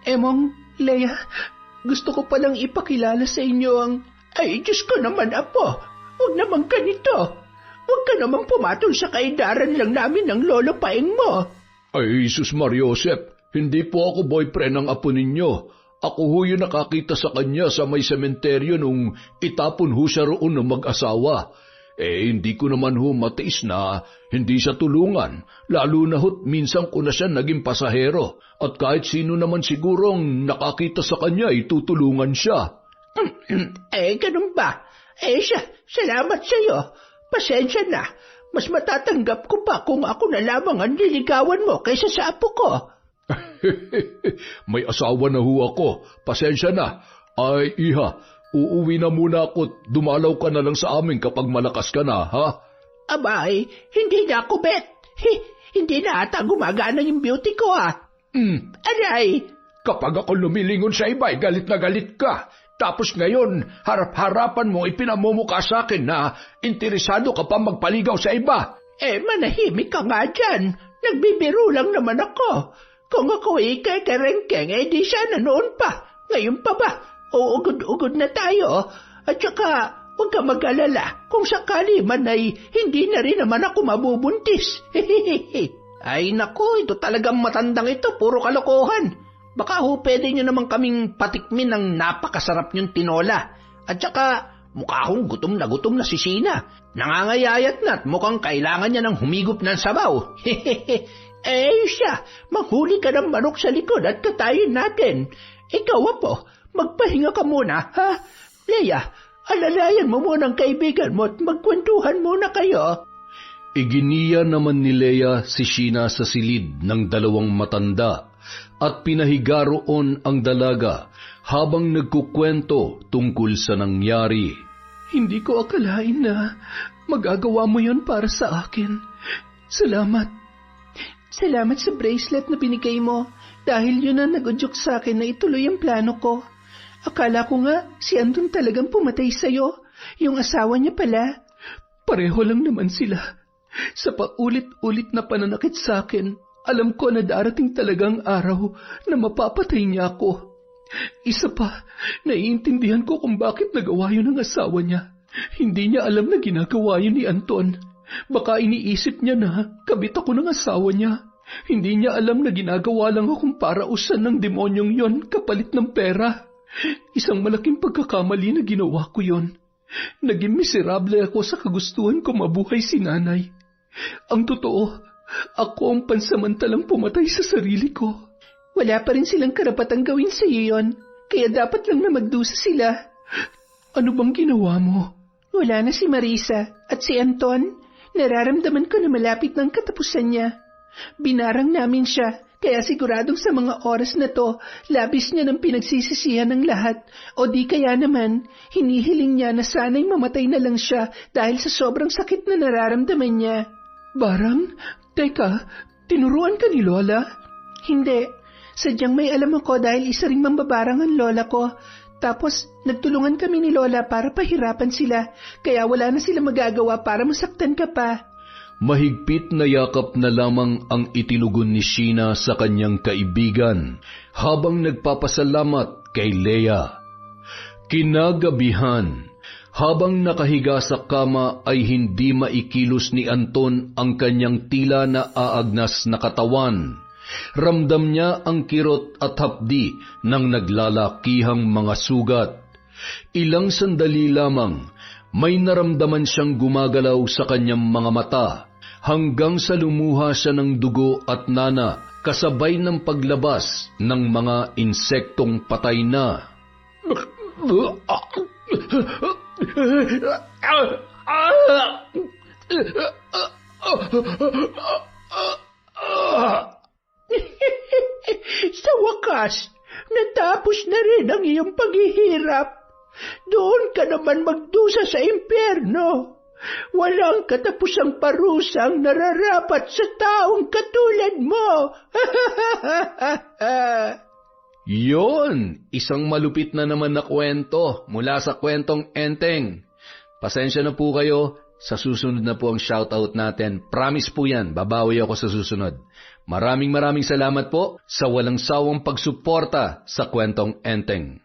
Emong, Leia, gusto ko palang ipakilala sa inyo ang... Ay, Diyos ko naman, Apo. Huwag naman ganito. Huwag ka naman pumatol sa kaidaran lang namin ng Lolo Paeng mo. Ay, Jesus Mariosep, hindi po ako boyfriend ng apo ninyo. Ako ho yung nakakita sa kanya sa may sementeryo nung itapon ho siya roon ng mag-asawa. Hindi ko naman ho matiis na hindi siya tulungan, lalo na ho't minsan ko na siya naging pasahero. At kahit sino naman sigurong nakakita sa kanya, itutulungan siya. Ganun ba? Salamat sa'yo. Pasensya na. Mas matatanggap ko pa kung ako na lamang ang liligawan mo kaysa sa apo ko. May asawa na ho ako. Pasensya na. Ay, iha, uuwi na muna ako. Dumalaw ka na lang sa amin kapag malakas ka na, ha? Abay, hindi na ako bet. Hindi na ata gumagana yung beauty ko, ha? Aray! Kapag ako lumilingon sa iba, galit na galit ka. Tapos ngayon, harap-harapan mo ipinamumukha sa akin na interesado ka pa magpaligaw sa iba. Manahimik ka nga dyan. Nagbibiro lang naman ako. Kung ako ikakarengkeng, di sana noon pa. Ngayon pa ba? Uugod-ugod na tayo. At saka, huwag ka mag-alala. Kung sakali man ay hindi na rin naman ako mabubuntis. Ay naku, ito talagang matandang ito. Puro kalokohan. Baka pwede nyo naman kaming patikmin ng napakasarap nyong tinola. At saka, mukha akong gutom na si Sheena. Nangangayayat na at mukhang kailangan niya ng humigop ng sabaw. Siya, manghuli ka ng manok sa likod at katayin natin. Ikaw, Apo, magpahinga ka muna, ha? Leia, alalayan mo muna ang kaibigan mo at magkwentuhan muna kayo. Iginiya naman ni Leia si Sheena sa silid ng dalawang matanda at pinahiga roon ang dalaga habang nagkukwento tungkol sa nangyari. Hindi ko akalain na magagawa mo yon para sa akin. Salamat. Salamat sa bracelet na binigay mo dahil yun ang nag-udyok sa akin na ituloy ang plano ko. Akala ko nga si Anton talagang pumatay sa'yo. Yung asawa niya pala. Pareho lang naman sila. Sa paulit-ulit na pananakit sa akin, alam ko na darating talagang araw na mapapatay niya ako. Isa pa, naiintindihan ko kung bakit nagawa yun ng asawa niya. Hindi niya alam na ginagawa yun ni Anton. Baka iniisip niya na kabit ako ng asawa niya. Hindi niya alam na ginagawa lang akong parausan ng demonyong yon kapalit ng pera. Isang malaking pagkakamali na ginawa ko yon. Naging miserable ako sa kagustuhan ko mabuhay si nanay. Ang totoo, ako ang pansamantalang pumatay sa sarili ko. Wala pa rin silang karapatang gawin sa iyo yon, kaya dapat lang na magdusa sila. Ano bang ginawa mo? Wala na si Marisa at si Anton. Nararamdaman ko na malapit ng katapusan niya. Binarang namin siya, kaya siguradong sa mga oras na to, labis niya ng pinagsisisihan ng lahat. O di kaya naman, hinihiling niya na sana'y mamatay na lang siya dahil sa sobrang sakit na nararamdaman niya. Barang? Teka, tinuruan ka ni Lola? Hindi. Sadyang may alam ako dahil isa ring mambabarang ang lola ko. Tapos, nagtulungan kami ni Lola para pahirapan sila, kaya wala na sila magagawa para masaktan ka pa. Mahigpit na yakap na lamang ang itinugon ni Sheena sa kanyang kaibigan habang nagpapasalamat kay Leia. Kinagabihan, habang nakahiga sa kama ay hindi maikilos ni Anton ang kanyang tila na aagnas na katawan. Ramdam niya ang kirot at hapdi ng naglalakihang mga sugat. Ilang sandali lamang, may naramdaman siyang gumagalaw sa kanyang mga mata hanggang sa lumuha siya ng dugo at nana kasabay ng paglabas ng mga insektong patay na. Sa wakas, natapos na rin ang iyong paghihirap. Doon ka naman magdusa sa impyerno. Walang katapusang parusang nararapat sa taong katulad mo. Yon, isang malupit na naman na kwento mula sa kwentong Enteng. Pasensya na po kayo, sa susunod na po ang shoutout natin. Promise po yan, babawi ako sa susunod. Maraming salamat po sa walang sawang pagsuporta sa kwentong Enteng.